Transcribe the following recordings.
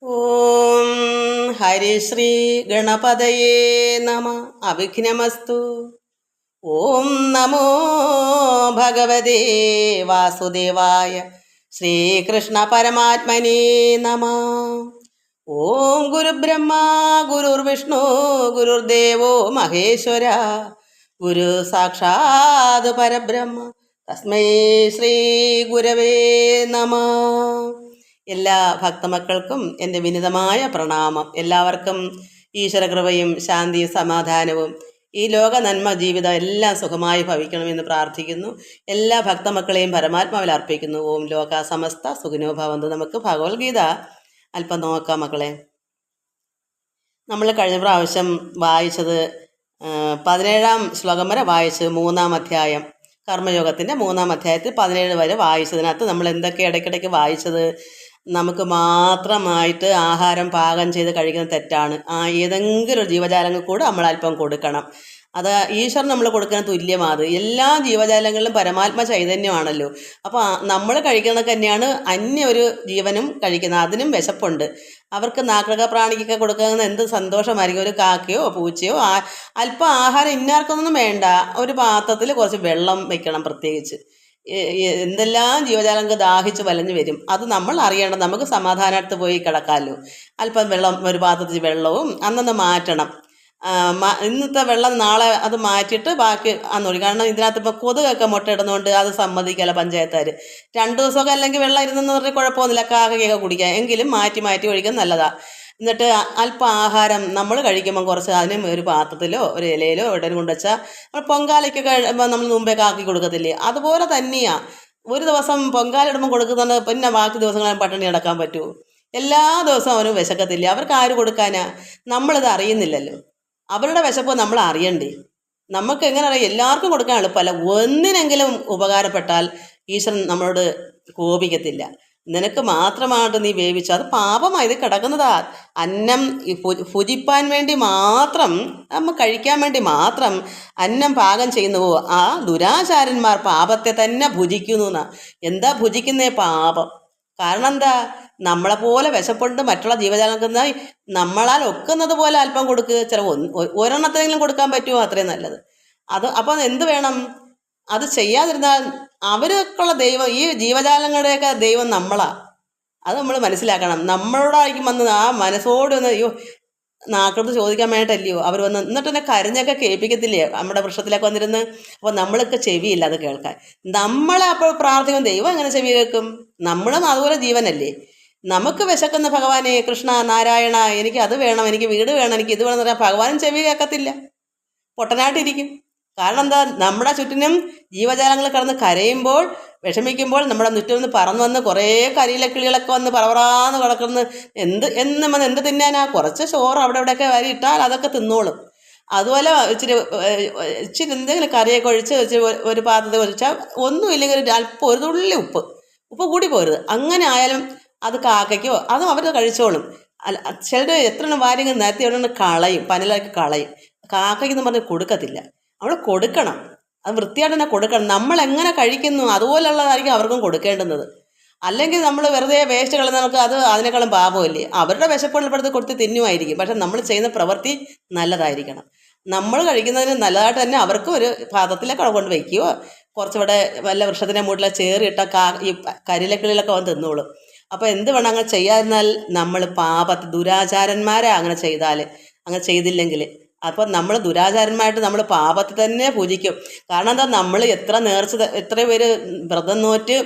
ഓം ഹരിശ്രീ ഗണപതയേ നമ. അവിഘ്നമസ്തു. ഓം നമോ ഭഗവതേ വാസുദേവായ ശ്രീകൃഷ്ണ പരമാത്മനേ നമ. ഓം ഗുരുബ്രഹ്മ ഗുരുർവിഷ്ണു ഗുരുർദേവോ മഹേശ്വര ഗുരു സാക്ഷാത് പരബ്രഹ്മ തസ്മൈ ശ്രീ ഗുരവേ നമ. എല്ലാ ഭക്തമക്കൾക്കും എൻ്റെ വിനിതമായ പ്രണാമം. എല്ലാവർക്കും ഈശ്വരകൃപയും ശാന്തിയും സമാധാനവും ഈ ലോക നന്മ ജീവിതം എല്ലാം സുഖമായി ഭവിക്കണമെന്ന് പ്രാർത്ഥിക്കുന്നു. എല്ലാ ഭക്തമക്കളെയും പരമാത്മാവിൽ അർപ്പിക്കുന്നു. ഓം ലോക സമസ്ത സുഖിനോ ഭവന്തു. നമുക്ക് ഭഗവത്ഗീത അല്പം നോക്കാം മക്കളെ. നമ്മൾ കഴിഞ്ഞ പ്രാവശ്യം വായിച്ചത് 17-ാം ശ്ലോകം വരെ വായിച്ച് 3-ാം അധ്യായം കർമ്മയോഗത്തിൻ്റെ 3-ാം അധ്യായത്തിൽ 17 വരെ വായിച്ചതിനകത്ത് നമ്മൾ എന്തൊക്കെ ഇടയ്ക്കിടയ്ക്ക് വായിച്ചത്, നമുക്ക് മാത്രമായിട്ട് ആഹാരം പാകം ചെയ്ത് കഴിക്കുന്നത് തെറ്റാണ്. ഏതെങ്കിലും ഒരു ജീവജാലങ്ങൾ കൂടെ നമ്മൾ അല്പം കൊടുക്കണം. അത് ഈശ്വരൻ നമ്മൾ കൊടുക്കുന്ന തുല്യമാണ്. എല്ലാ ജീവജാലങ്ങളിലും പരമാത്മ ചൈതന്യമാണല്ലോ. അപ്പോൾ നമ്മൾ കഴിക്കുന്നത് തന്നെയാണ് അന്യ ഒരു ജീവനും കഴിക്കുന്നത്. അതിനും വിശപ്പുണ്ട്. അവർക്ക് നാഗൃക പ്രാണിക്കൊക്കെ കൊടുക്കുന്ന എന്ത് സന്തോഷമായിരിക്കും. ഒരു കാക്കയോ പൂച്ചയോ അല്പം ആഹാരം ഇന്നാർക്കൊന്നും വേണ്ട, ഒരു പാത്രത്തിൽ കുറച്ച് വെള്ളം വെക്കണം. പ്രത്യേകിച്ച് എന്തെല്ലാം ജീവജാലങ്ങൾക്ക് ദാഹിച്ച് വലഞ്ഞു വരും, അത് നമ്മൾ അറിയണം. നമുക്ക് സമാധാനമായിട്ട് പോയി കിടക്കാമല്ലോ. അല്പം വെള്ളം, ഒരു പാത്രത്തിൽ വെള്ളവും അന്നൊന്ന് മാറ്റണം. ഇന്നത്തെ വെള്ളം നാളെ അത് മാറ്റിയിട്ട് ബാക്കി അന്നൊഴി. കാരണം ഇതിനകത്ത് ഇപ്പോൾ കൊതുകൊക്കെ മുട്ടയിടുന്നതുകൊണ്ട് അത് സമ്മതിക്കല്ല പഞ്ചായത്തുകാർ. 2 ദിവസമൊക്കെ അല്ലെങ്കിൽ വെള്ളം ഇരുന്നെന്ന് പറഞ്ഞാൽ കുഴപ്പമൊന്നുമില്ല, കാക്കയൊക്കെ കുടിക്കാം. എങ്കിലും മാറ്റി മാറ്റി ഒഴിക്കാൻ നല്ലതാണ്. എന്നിട്ട് അല്പം ആഹാരം നമ്മൾ കഴിക്കുമ്പം കുറച്ച് അതിനും ഒരു പാത്രത്തിലോ ഒരു ഇലയിലോ എവിടെയും കൊണ്ടുവച്ചാൽ നമ്മൾ പൊങ്കാലയ്ക്കൊക്കെ നമ്മൾ മുമ്പേ കാക്കി കൊടുക്കത്തില്ലേ, അതുപോലെ തന്നെയാണ്. ഒരു ദിവസം പൊങ്കാലിടുമ്പോൾ കൊടുക്കുന്നത് പിന്നെ ബാക്കി ദിവസങ്ങളിൽ പട്ടിണി കിടക്കാൻ പറ്റുമോ? എല്ലാ ദിവസവും അവന് വിശക്കത്തില്ലേ? അവർക്ക് ആര് കൊടുക്കാനാ? നമ്മളിത് അറിയുന്നില്ലല്ലോ. അവരുടെ വിശപ്പ് നമ്മൾ അറിയണ്ടേ? നമുക്ക് എങ്ങനെ അറിയാം? എല്ലാവർക്കും കൊടുക്കാൻ എളുപ്പമല്ല. ഒന്നിനെങ്കിലും ഉപകാരപ്പെട്ടാൽ ഈശ്വരൻ നമ്മളോട് കോപിക്കത്തില്ല. നിനക്ക് മാത്രമായിട്ട് നീ വേവിച്ചു, അത് പാപമായി. ഇത് കിടക്കുന്നതാ. അന്നം ഭുജിപ്പാൻ വേണ്ടി മാത്രം, നമ്മൾ കഴിക്കാൻ വേണ്ടി മാത്രം അന്നം പാകം ചെയ്യുന്നുവോ ആ ദുരാചാരന്മാർ പാപത്തെ തന്നെ ഭുജിക്കുന്നു എന്നാ. എന്താ ഭുജിക്കുന്നേ? പാപം. കാരണം എന്താ? നമ്മളെപ്പോലെ വിശപ്പുണ്ട് മറ്റുള്ള ജീവജാലങ്ങൾക്ക് നമ്മളാൽ ഒക്കുന്നത് പോലെ അല്പം കൊടുക്കുക. ഒരെണ്ണത്തിനെങ്കിലും കൊടുക്കാൻ പറ്റുമോ? അത്രയും നല്ലത്. അപ്പം എന്ത് വേണം? അത് ചെയ്യാതിരുന്നാൽ അവർക്കുള്ള ദൈവം, ഈ ജീവജാലങ്ങളുടെയൊക്കെ ദൈവം നമ്മളാ. അത് നമ്മൾ മനസ്സിലാക്കണം. നമ്മളോടായിരിക്കും വന്ന് ആ മനസ്സോടൊന്ന് നാക്കടുത്ത് ചോദിക്കാൻ വേണ്ടിയിട്ടല്ലയോ അവർ വന്ന്. എന്നിട്ട് തന്നെ കരഞ്ഞൊക്കെ കേൾപ്പിക്കത്തില്ലേ നമ്മുടെ വൃക്ഷത്തിലൊക്കെ വന്നിരുന്ന്? അപ്പോൾ നമ്മളൊക്കെ ചെവിയില്ല അത് കേൾക്കാൻ. നമ്മളെ അപ്പോൾ പ്രാർത്ഥിക്കും, ദൈവം എങ്ങനെ ചെവി കേൾക്കും? നമ്മളും അതുപോലെ ജീവനല്ലേ. നമുക്ക് വിശക്കുന്ന ഭഗവാനെ, കൃഷ്ണ നാരായണ എനിക്ക് അത് വേണം, എനിക്ക് വീട് വേണം, എനിക്ക് ഇത് വേണം എന്ന് പറയാൻ ഭഗവാനും ചെവി കേൾക്കത്തില്ല, പൊട്ടനായിട്ടിരിക്കും. കാരണം എന്താ? നമ്മുടെ ചുറ്റിനും ജീവജാലങ്ങൾ കിടന്ന് കരയുമ്പോൾ, വിഷമിക്കുമ്പോൾ നമ്മുടെ ചുറ്റും നിന്ന് പറന്നു വന്ന് കുറേ കരിയിലെ കിളികളൊക്കെ വന്ന് പറവറാന്ന് കിടക്കുന്ന എന്ത് തിന്നാനാ? കുറച്ച് ചോറ് അവിടെ ഇവിടെയൊക്കെ വരി ഇട്ടാൽ അതൊക്കെ തിന്നോളും. അതുപോലെ ഇച്ചിരി എന്തെങ്കിലും കറിയൊക്കെ ഒഴിച്ച് ഒരു പാത്രത്തിൽ ഒഴിച്ചാൽ ഒന്നുമില്ലെങ്കിൽ അല്പം ഒരു തുള്ളി ഉപ്പ് കൂടി പോരുത്. അങ്ങനെ ആയാലും അത് കാക്കയ്ക്കോ അതും അവർ കഴിച്ചോളും. ചിലർ എത്ര വാര്യങ്ങൾ നേരത്തെ എവിടെ കളയും, പനലൊക്കെ കളയും. കാക്കയ്ക്കെന്ന് പറഞ്ഞ് കൊടുക്കത്തില്ല. അവിടെ കൊടുക്കണം, അത് വൃത്തിയായിട്ട് തന്നെ കൊടുക്കണം. നമ്മൾ എങ്ങനെ കഴിക്കുന്നു അതുപോലുള്ളതായിരിക്കും അവർക്കും കൊടുക്കേണ്ടുന്നത്. അല്ലെങ്കിൽ നമ്മൾ വെറുതെ വേസ്റ്റ് കളയുന്നവർക്ക് അത് അതിനേക്കാളും പാപമില്ലേ? അവരുടെ വിശപ്പുള്ളപ്പെടുത്ത് കൊടുത്ത് തിന്നുമായിരിക്കും. പക്ഷെ നമ്മൾ ചെയ്യുന്ന പ്രവൃത്തി നല്ലതായിരിക്കണം. നമ്മൾ കഴിക്കുന്നതിന് നല്ലതായിട്ട് തന്നെ അവർക്കും ഒരു പാത്രത്തിലൊക്കെ കൊണ്ട് വയ്ക്കുകയോ കുറച്ചുകൂടെ വല്ല വൃക്ഷത്തിൻ്റെ മൂട്ടിലെ ചേറിയിട്ട ഈ കരിലക്കിളികളൊക്കെ വന്ന് തിന്നോളും. അപ്പോൾ എന്ത് വേണം? അങ്ങനെ ചെയ്യാതിരുന്നാൽ നമ്മൾ ദുരാചാരന്മാരെ അങ്ങനെ ചെയ്താൽ, അങ്ങനെ ചെയ്തില്ലെങ്കിൽ അപ്പം നമ്മൾ ദുരാചാരന്മാരായിട്ട് നമ്മൾ പാപത്തെ തന്നെ പൂജിക്കും. കാരണം എന്താ? നമ്മൾ എത്ര പേര് വ്രതം നോറ്റ്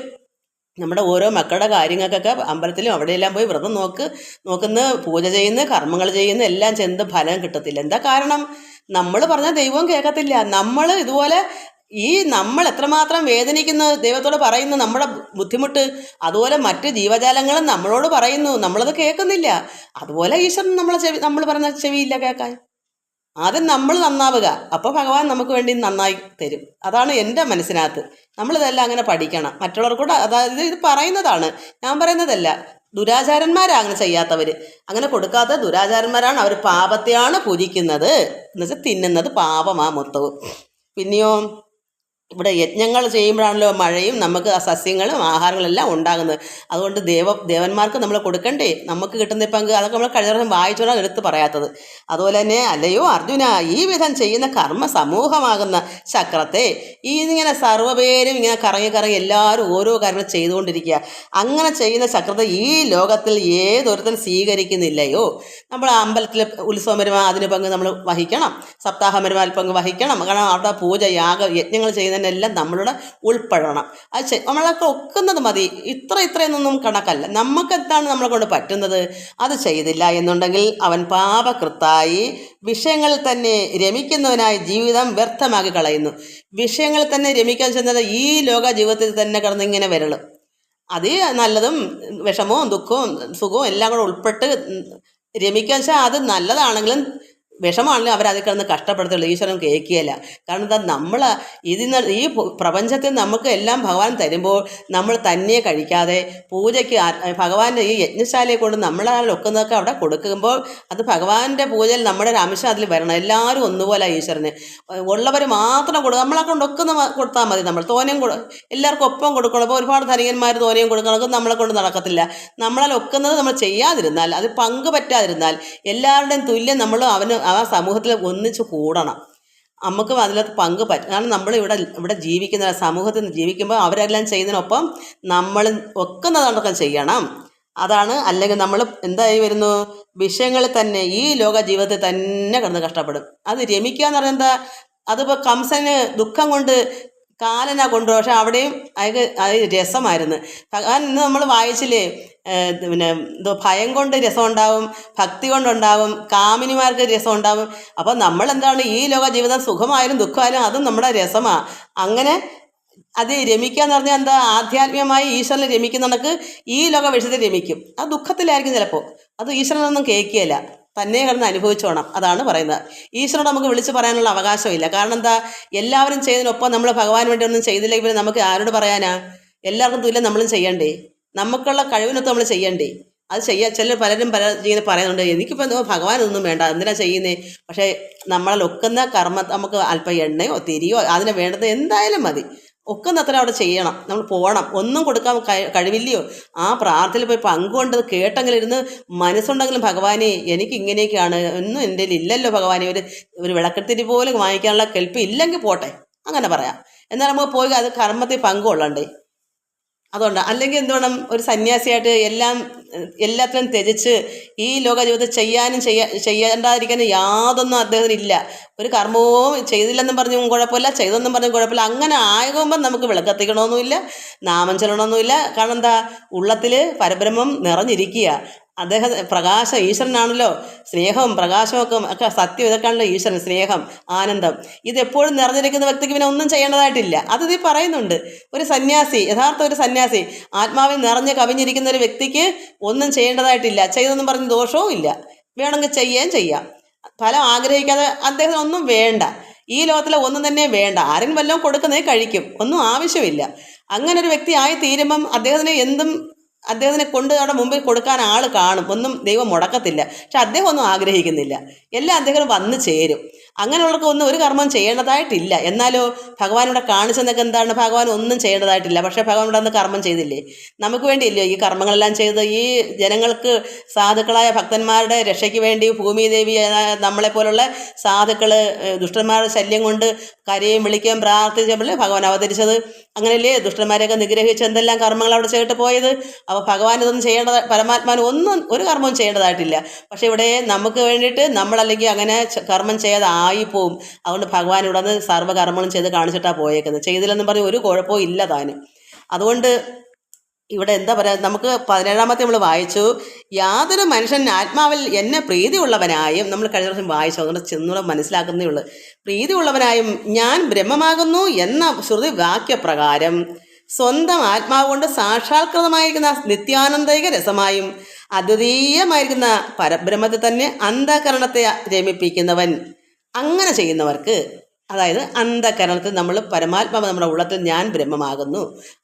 നമ്മുടെ ഓരോ മക്കളുടെ കാര്യങ്ങൾക്കൊക്കെ അമ്പലത്തിലും അവിടെയെല്ലാം പോയി വ്രതം നോക്കുന്ന പൂജ ചെയ്യുന്ന കർമ്മങ്ങൾ ചെയ്യുന്ന എല്ലാം ചെന്ത് ഫലം കിട്ടത്തില്ല. എന്താ കാരണം? നമ്മൾ പറഞ്ഞാൽ ദൈവവും കേൾക്കത്തില്ല. നമ്മൾ ഇതുപോലെ നമ്മൾ എത്രമാത്രം വേദനിക്കുന്നു ദൈവത്തോട് പറയുന്നു നമ്മുടെ ബുദ്ധിമുട്ട്, അതുപോലെ മറ്റ് ജീവജാലങ്ങളും നമ്മളോട് പറയുന്നു, നമ്മളത് കേൾക്കുന്നില്ല. അതുപോലെ ഈശ്വരൻ നമ്മൾ പറഞ്ഞ ചെവിയില്ല കേൾക്കാൻ. ആദ്യം നമ്മൾ നന്നാവുക, അപ്പോൾ ഭഗവാൻ നമുക്ക് വേണ്ടി നന്നായി തരും. അതാണ് എൻ്റെ മനസ്സിനകത്ത്. നമ്മളിതെല്ലാം അങ്ങനെ പഠിക്കണം. മറ്റുള്ളവർക്കൂടെ, അതായത് ഇത് പറയുന്നതാണ്, ഞാൻ പറയുന്നതല്ല. ദുരാചാരന്മാരാണ് അങ്ങനെ ചെയ്യാത്തവർ. അങ്ങനെ കൊടുക്കാത്ത ദുരാചാരന്മാരാണ്. അവർ പാപത്തെയാണ് പൂജിക്കുന്നത്. എന്നുവെച്ചാൽ തിന്നുന്നത് പാപമാ മൊത്തവും. പിന്നെയോ ഇവിടെ യജ്ഞങ്ങൾ ചെയ്യുമ്പോഴാണല്ലോ മഴയും നമുക്ക് ആ സസ്യങ്ങളും ആഹാരങ്ങളെല്ലാം ഉണ്ടാകുന്നത്. അതുകൊണ്ട് ദേവന്മാർക്ക് നമ്മൾ കൊടുക്കണ്ടേ, നമുക്ക് കിട്ടുന്ന പങ്ക് അതൊക്കെ നമ്മൾ കഴിഞ്ഞ ദിവസം വായിച്ചോളാം എടുത്ത് പറയാത്തത്. അതുപോലെ തന്നെ അല്ലയോ അർജുന, ഈ വിധം ചെയ്യുന്ന കർമ്മ സമൂഹമാകുന്ന ചക്രത്തെ ഇങ്ങനെ സർവ്വപേരും ഇങ്ങനെ കറങ്ങി കറങ്ങി എല്ലാവരും ഓരോ കാര്യങ്ങൾ ചെയ്തുകൊണ്ടിരിക്കുക. അങ്ങനെ ചെയ്യുന്ന ചക്രത്തെ ഈ ലോകത്തിൽ ഏതൊരുത്തൻ സ്വീകരിക്കുന്നില്ലയോ. നമ്മൾ അമ്പലത്തിൽ ഉത്സവം വരുമ്പോൾ അതിന് പങ്ക് നമ്മൾ വഹിക്കണം, സപ്താഹം വരുമ്പോൾ പങ്ക് വഹിക്കണം. കാരണം അവിടെ പൂജ യജ്ഞങ്ങൾ ചെയ്യുന്നതിനെല്ലാം നമ്മളുടെ ഉൾപ്പെടണം. അത് നമ്മളൊക്കെ ഒക്കുന്നത് മതി, ഇത്രയൊന്നും കണക്കല്ല. നമുക്ക് എന്താണ് നമ്മളെ കൊണ്ട് പറ്റുന്നത് അത് ചെയ്തില്ല എന്നുണ്ടെങ്കിൽ അവൻ പാപകൃത്തായി വിഷയങ്ങളിൽ തന്നെ രമിക്കുന്നവനായി ജീവിതം വ്യർത്ഥമാക്കി കളയുന്നു. വിഷയങ്ങളിൽ തന്നെ രമിക്കാൻ ചെന്നത് ഈ ലോക ജീവിതത്തിൽ തന്നെ കിടന്നിങ്ങനെ വരളും. അത് നല്ലതും വിഷമവും ദുഃഖവും സുഖവും എല്ലാം കൂടെ ഉൾപ്പെട്ട് രമിക്കാൻ വെച്ചാൽ അത് നല്ലതാണെങ്കിലും വിഷമാണെങ്കിലും അവരതിൽ കിടന്ന് കഷ്ടപ്പെടുത്തുള്ളൂ. ഈശ്വരൻ കേൾക്കുകയില്ല. കാരണം എന്താ, നമ്മൾ ഈ പ്രപഞ്ചത്തിൽ നമുക്ക് എല്ലാം ഭഗവാൻ തരുമ്പോൾ നമ്മൾ തന്നെ കഴിക്കാതെ പൂജയ്ക്ക് ഭഗവാന്റെ ഈ യജ്ഞശാലയെ കൊണ്ട് നമ്മളാൽ ഒക്കുന്നതൊക്കെ അവിടെ കൊടുക്കുമ്പോൾ അത് ഭഗവാന്റെ പൂജയിൽ നമ്മുടെ ഒരു അംശം അതിൽ വരണം. എല്ലാവരും ഒന്നുപോലെ ഈശ്വരന് ഉള്ളവർ മാത്രം കൊടുക്കുക. നമ്മളെ കൊണ്ട് ഒക്കുന്ന കൊടുത്താൽ മതി. നമ്മൾ തോനെയും എല്ലാവർക്കും ഒപ്പം കൊടുക്കണം. അപ്പോൾ ഒരുപാട് ധനികന്മാർ തോനെയും കൊടുക്കണം, നമ്മളെ കൊണ്ട് നടക്കത്തില്ല. നമ്മളാൽ ഒക്കുന്നത് നമ്മൾ ചെയ്യാതിരുന്നാൽ, അത് പങ്ക് പറ്റാതിരുന്നാൽ, എല്ലാവരുടെയും തുല്യം നമ്മൾ ആ സമൂഹത്തിൽ ഒന്നിച്ച് കൂടണം. നമുക്ക് അതിനകത്ത് പങ്ക് പറ്റും. കാരണം നമ്മൾ ഇവിടെ ജീവിക്കുന്ന സമൂഹത്തിൽ ജീവിക്കുമ്പോൾ അവരെല്ലാം ചെയ്യുന്നതിനൊപ്പം നമ്മൾ ഒക്കുന്നതൊക്കെ ചെയ്യണം. അതാണ്. അല്ലെങ്കിൽ നമ്മൾ എന്തായി വരുന്നു, വിഷയങ്ങളിൽ തന്നെ ഈ ലോക ജീവിതത്തിൽ തന്നെ കിടന്ന് കഷ്ടപ്പെടും. അത് രമിക്കുക എന്ന് പറയുന്നത് എന്താ, അതിപ്പോൾ കംസന് ദുഃഖം കൊണ്ട് കാലനാ കൊണ്ടുപോകും. പക്ഷെ അവിടെയും അത് രസമായിരുന്നു. ഭഗവാൻ ഇന്ന് നമ്മൾ വായിച്ചില്ലേ, പിന്നെ ഭയം കൊണ്ട് രസം ഉണ്ടാവും, ഭക്തി കൊണ്ടുണ്ടാവും, കാമിനിമാർക്ക് രസം ഉണ്ടാവും. അപ്പോൾ നമ്മളെന്താണ്, ഈ ലോക ജീവിതം സുഖമായാലും ദുഃഖമായാലും അതും നമ്മുടെ രസമാണ്. അങ്ങനെ അത് രമിക്കുക എന്ന് പറഞ്ഞാൽ എന്താ, ആധ്യാത്മികമായി ഈശ്വരനെ രമിക്കുന്നവർക്ക് ഈ ലോക വിഷയത്തിൽ രമിക്കും. അത് ദുഃഖത്തിലായിരിക്കും ചിലപ്പോൾ, അത് ഈശ്വരനൊന്നും കേൾക്കുകയില്ല, തന്നെ കിടന്ന് അനുഭവിച്ചോണം. അതാണ് പറയുന്നത്. ഈശ്വരനോട് നമുക്ക് വിളിച്ച് പറയാനുള്ള അവകാശമില്ല. കാരണം എന്താ, എല്ലാവരും ചെയ്യുന്നതിനൊപ്പം നമ്മൾ ഭഗവാൻ വേണ്ടി ഒന്നും ചെയ്തില്ലെങ്കിൽ പിന്നെ നമുക്ക് ആരോട് പറയാനാ? എല്ലാവർക്കും തുല്യം നമ്മളും ചെയ്യണ്ടേ, നമുക്കുള്ള കഴിവിനൊത്ത് നമ്മൾ ചെയ്യണ്ടേ. അത് പലരും ഇങ്ങനെ പറയുന്നുണ്ട്, എനിക്കിപ്പോൾ എന്തോ ഭഗവാനൊന്നും വേണ്ട, എന്തിനാ ചെയ്യുന്നേ. പക്ഷേ നമ്മളെ ഒക്കുന്ന കർമ്മ നമുക്ക് അല്പം എണ്ണയോ തിരിയോ അതിന് വേണ്ടത് എന്തായാലും മതി. ഒക്കുന്നത്ര അവിടെ ചെയ്യണം, നമ്മൾ പോകണം. ഒന്നും കൊടുക്കാൻ കഴിവില്ലയോ, ആ പ്രാർത്ഥനയിൽ പോയി പങ്കുകൊണ്ടത് കേട്ടെങ്കിലും ഇരുന്ന് മനസ്സുണ്ടെങ്കിലും ഭഗവാനെ എനിക്ക് ഇങ്ങനെയൊക്കെയാണ്, ഒന്നും എൻ്റെ ഇല്ലല്ലോ ഭഗവാനെ, ഒരു വിളക്കെത്തിരി പോലും വാങ്ങിക്കാനുള്ള കെൽപ്പ് ഇല്ലെങ്കിൽ പോട്ടെ, അങ്ങനെ പറയാം. എന്നാൽ നമുക്ക് പോയി അത് കർമ്മത്തിൽ പങ്കുകൊള്ളണ്ടേ. അതുകൊണ്ട് അല്ലെങ്കിൽ എന്തുവേണം, ഒരു സന്യാസിയായിട്ട് എല്ലാത്തിനും ത്യജിച്ച് ഈ ലോക ജീവിതത്തിൽ ചെയ്യേണ്ടാതിരിക്കാനും യാതൊന്നും അദ്ദേഹത്തിന് ഇല്ല. ഒരു കർമ്മവും ചെയ്തില്ലെന്നും പറഞ്ഞും കുഴപ്പമില്ല, ചെയ്തെന്നും പറഞ്ഞും കുഴപ്പമില്ല. അങ്ങനെ ആകുമ്പം നമുക്ക് വിളക്കത്തിക്കണമെന്നുമില്ല, നാമം ചൊല്ലണമെന്നുമില്ല. കാരണം എന്താ, ഉള്ളത്തിൽ പരബ്രഹ്മം നിറഞ്ഞിരിക്കുക. അദ്ദേഹം പ്രകാശം, ഈശ്വരനാണല്ലോ. സ്നേഹവും പ്രകാശവും ഒക്കെ സത്യം, ഇതൊക്കെയാണല്ലോ ഈശ്വരൻ. സ്നേഹം, ആനന്ദം, ഇതെപ്പോഴും നിറഞ്ഞിരിക്കുന്ന വ്യക്തിക്ക് പിന്നെ ഒന്നും ചെയ്യേണ്ടതായിട്ടില്ല. അത് ഇതിൽ പറയുന്നുണ്ട്. ഒരു സന്യാസി, യഥാർത്ഥ ഒരു സന്യാസി, ആത്മാവിൽ നിറഞ്ഞ് കവിഞ്ഞിരിക്കുന്ന ഒരു വ്യക്തിക്ക് ഒന്നും ചെയ്യേണ്ടതായിട്ടില്ല. ചെയ്തെന്നും പറഞ്ഞ് ദോഷവും ഇല്ല. വേണമെങ്കിൽ ചെയ്യാം. ഫലം ആഗ്രഹിക്കാതെ അദ്ദേഹത്തിന് ഒന്നും വേണ്ട. ഈ ലോകത്തിലെ ഒന്നും തന്നെ വേണ്ട. ആരെങ്കിലും വല്ലതും കൊടുക്കുന്നേ കഴിക്കും, ഒന്നും ആവശ്യമില്ല. അങ്ങനെ ഒരു വ്യക്തി ആയി തീരുമ്പം അദ്ദേഹത്തിനെ കൊണ്ട് അവിടെ മുമ്പിൽ കൊടുക്കാൻ ആൾ കാണും. ഒന്നും ദൈവം മുടക്കത്തില്ല. പക്ഷെ അദ്ദേഹം ഒന്നും ആഗ്രഹിക്കുന്നില്ല. എല്ലാം അദ്ദേഹം വന്ന് ചേരും. അങ്ങനെയുള്ളവർക്ക് ഒരു കർമ്മം ചെയ്യേണ്ടതായിട്ടില്ല. എന്നാലോ ഭഗവാനോടെ കാണിച്ചെന്നൊക്കെ എന്താണ്, ഭഗവാൻ ഒന്നും ചെയ്യേണ്ടതായിട്ടില്ല. പക്ഷേ ഭഗവാനോട് അന്ന് കർമ്മം ചെയ്തില്ലേ, നമുക്ക് വേണ്ടിയില്ലയോ ഈ കർമ്മങ്ങളെല്ലാം ചെയ്ത്? ഈ ജനങ്ങൾക്ക്, സാധുക്കളായ ഭക്തന്മാരുടെ രക്ഷയ്ക്ക് വേണ്ടി ഭൂമിദേവി നമ്മളെപ്പോലുള്ള സാധുക്കൾ ദുഷ്ടന്മാരുടെ ശല്യം കൊണ്ട് കരയും വിളിക്കുകയും പ്രാർത്ഥിച്ചപ്പോഴല്ലേ ഭഗവാൻ അവതരിച്ചത്. അങ്ങനെയല്ലേ ദുഷ്ടന്മാരെയൊക്കെ നിഗ്രഹിച്ച് എന്തെല്ലാം കർമ്മങ്ങൾ അവിടെ ചെയ്തിട്ട് പോയത്. അപ്പോൾ ഭഗവാൻ ഇതൊന്നും പരമാത്മാവിന് ഒരു കർമ്മവും ചെയ്യേണ്ടതായിട്ടില്ല. പക്ഷെ ഇവിടെ നമുക്ക് വേണ്ടിയിട്ട് നമ്മളല്ലെങ്കിൽ അങ്ങനെ കർമ്മം ചെയ്യാതെ ആയിപ്പോവും. അതുകൊണ്ട് ഭഗവാൻ ഇവിടെ നിന്ന് സർവ്വകർമ്മങ്ങളും ചെയ്ത് കാണിച്ചിട്ടാണ് പോയേക്കുന്നത്. ചെയ്തില്ലെന്നും പറഞ്ഞ് ഒരു കുഴപ്പവും ഇല്ല താനും. അതുകൊണ്ട് ഇവിടെ എന്താ പറയുക, നമുക്ക് 17-ാമത്തെ നമ്മൾ വായിച്ചു, യാതൊരു മനുഷ്യൻ ആത്മാവിൽ എന്നെ പ്രീതിയുള്ളവനായും, നമ്മൾ കഴിഞ്ഞ ദിവസം വായിച്ചു, അതുകൊണ്ട് ചെന്നൂടെ മനസ്സിലാക്കുന്നേ ഉള്ളൂ. പ്രീതിയുള്ളവനായും ഞാൻ ബ്രഹ്മമാകുന്നു എന്ന ശ്രുതി വാക്യപ്രകാരം സ്വന്തം ആത്മാവ് കൊണ്ട് സാക്ഷാത്കൃതമായിരിക്കുന്ന നിത്യാനന്ദിക രസമായും അദ്വിതീയമായിരിക്കുന്ന പരബ്രഹ്മത്തെ തന്നെ അന്ധകരണത്തെ രമിപ്പിക്കുന്നവൻ. അങ്ങനെ ചെയ്യുന്നവർക്ക് അതായത് അന്ധകരണത്തിൽ നമ്മൾ പരമാത്മാവ് നമ്മുടെ ഉള്ളത്തിൽ ഞാൻ ബ്രഹ്മമാകുന്നു,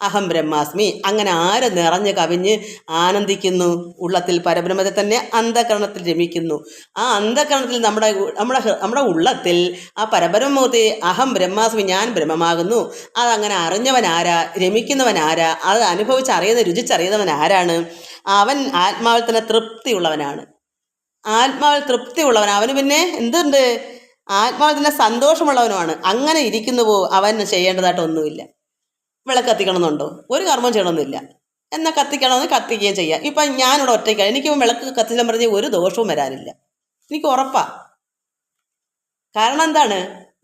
അഹം ബ്രഹ്മാസ്മി, അങ്ങനെ ആര് നിറഞ്ഞ് കവിഞ്ഞ് ആനന്ദിക്കുന്നു, ഉള്ളത്തിൽ പരബ്രഹ്മത്തെ തന്നെ അന്ധകരണത്തിൽ രമിക്കുന്നു. ആ അന്ധകരണത്തിൽ നമ്മുടെ നമ്മുടെ നമ്മുടെ ഉള്ളത്തിൽ ആ പരബ്രഹ്മമൂർത്തി അഹം ബ്രഹ്മാസ്മി, ഞാൻ ബ്രഹ്മമാകുന്നു, അതങ്ങനെ അറിഞ്ഞവൻ ആരാ, രമിക്കുന്നവൻ ആരാ, അത് രുചിച്ചറിയുന്നവൻ ആരാണ്? അവൻ ആത്മാവിൽ തന്നെ തൃപ്തിയുള്ളവനാണ്. ആത്മാവിൽ തൃപ്തിയുള്ളവൻ, അവന് പിന്നെ എന്തുണ്ട്? ആത്മാവിൽ തന്നെ സന്തോഷമുള്ളവനുമാണ്. അങ്ങനെ ഇരിക്കുന്നുവോ അവന് ചെയ്യേണ്ടതായിട്ടൊന്നുമില്ല. വിളക്ക് കത്തിക്കണമെന്നുണ്ടോ? ഒരു കർമ്മം ചെയ്യണമെന്നില്ല. എന്നാൽ കത്തിക്കണമെന്ന് കത്തിക്കുകയും ചെയ്യാം. ഇപ്പം ഞാനിവിടെ ഒറ്റയ്ക്കാണ്, എനിക്ക് വിളക്ക് കത്തിച്ചാൽ പറഞ്ഞ് ഒരു ദോഷവും വരാനില്ല, എനിക്ക് ഉറപ്പാണ്. കാരണം എന്താണ്?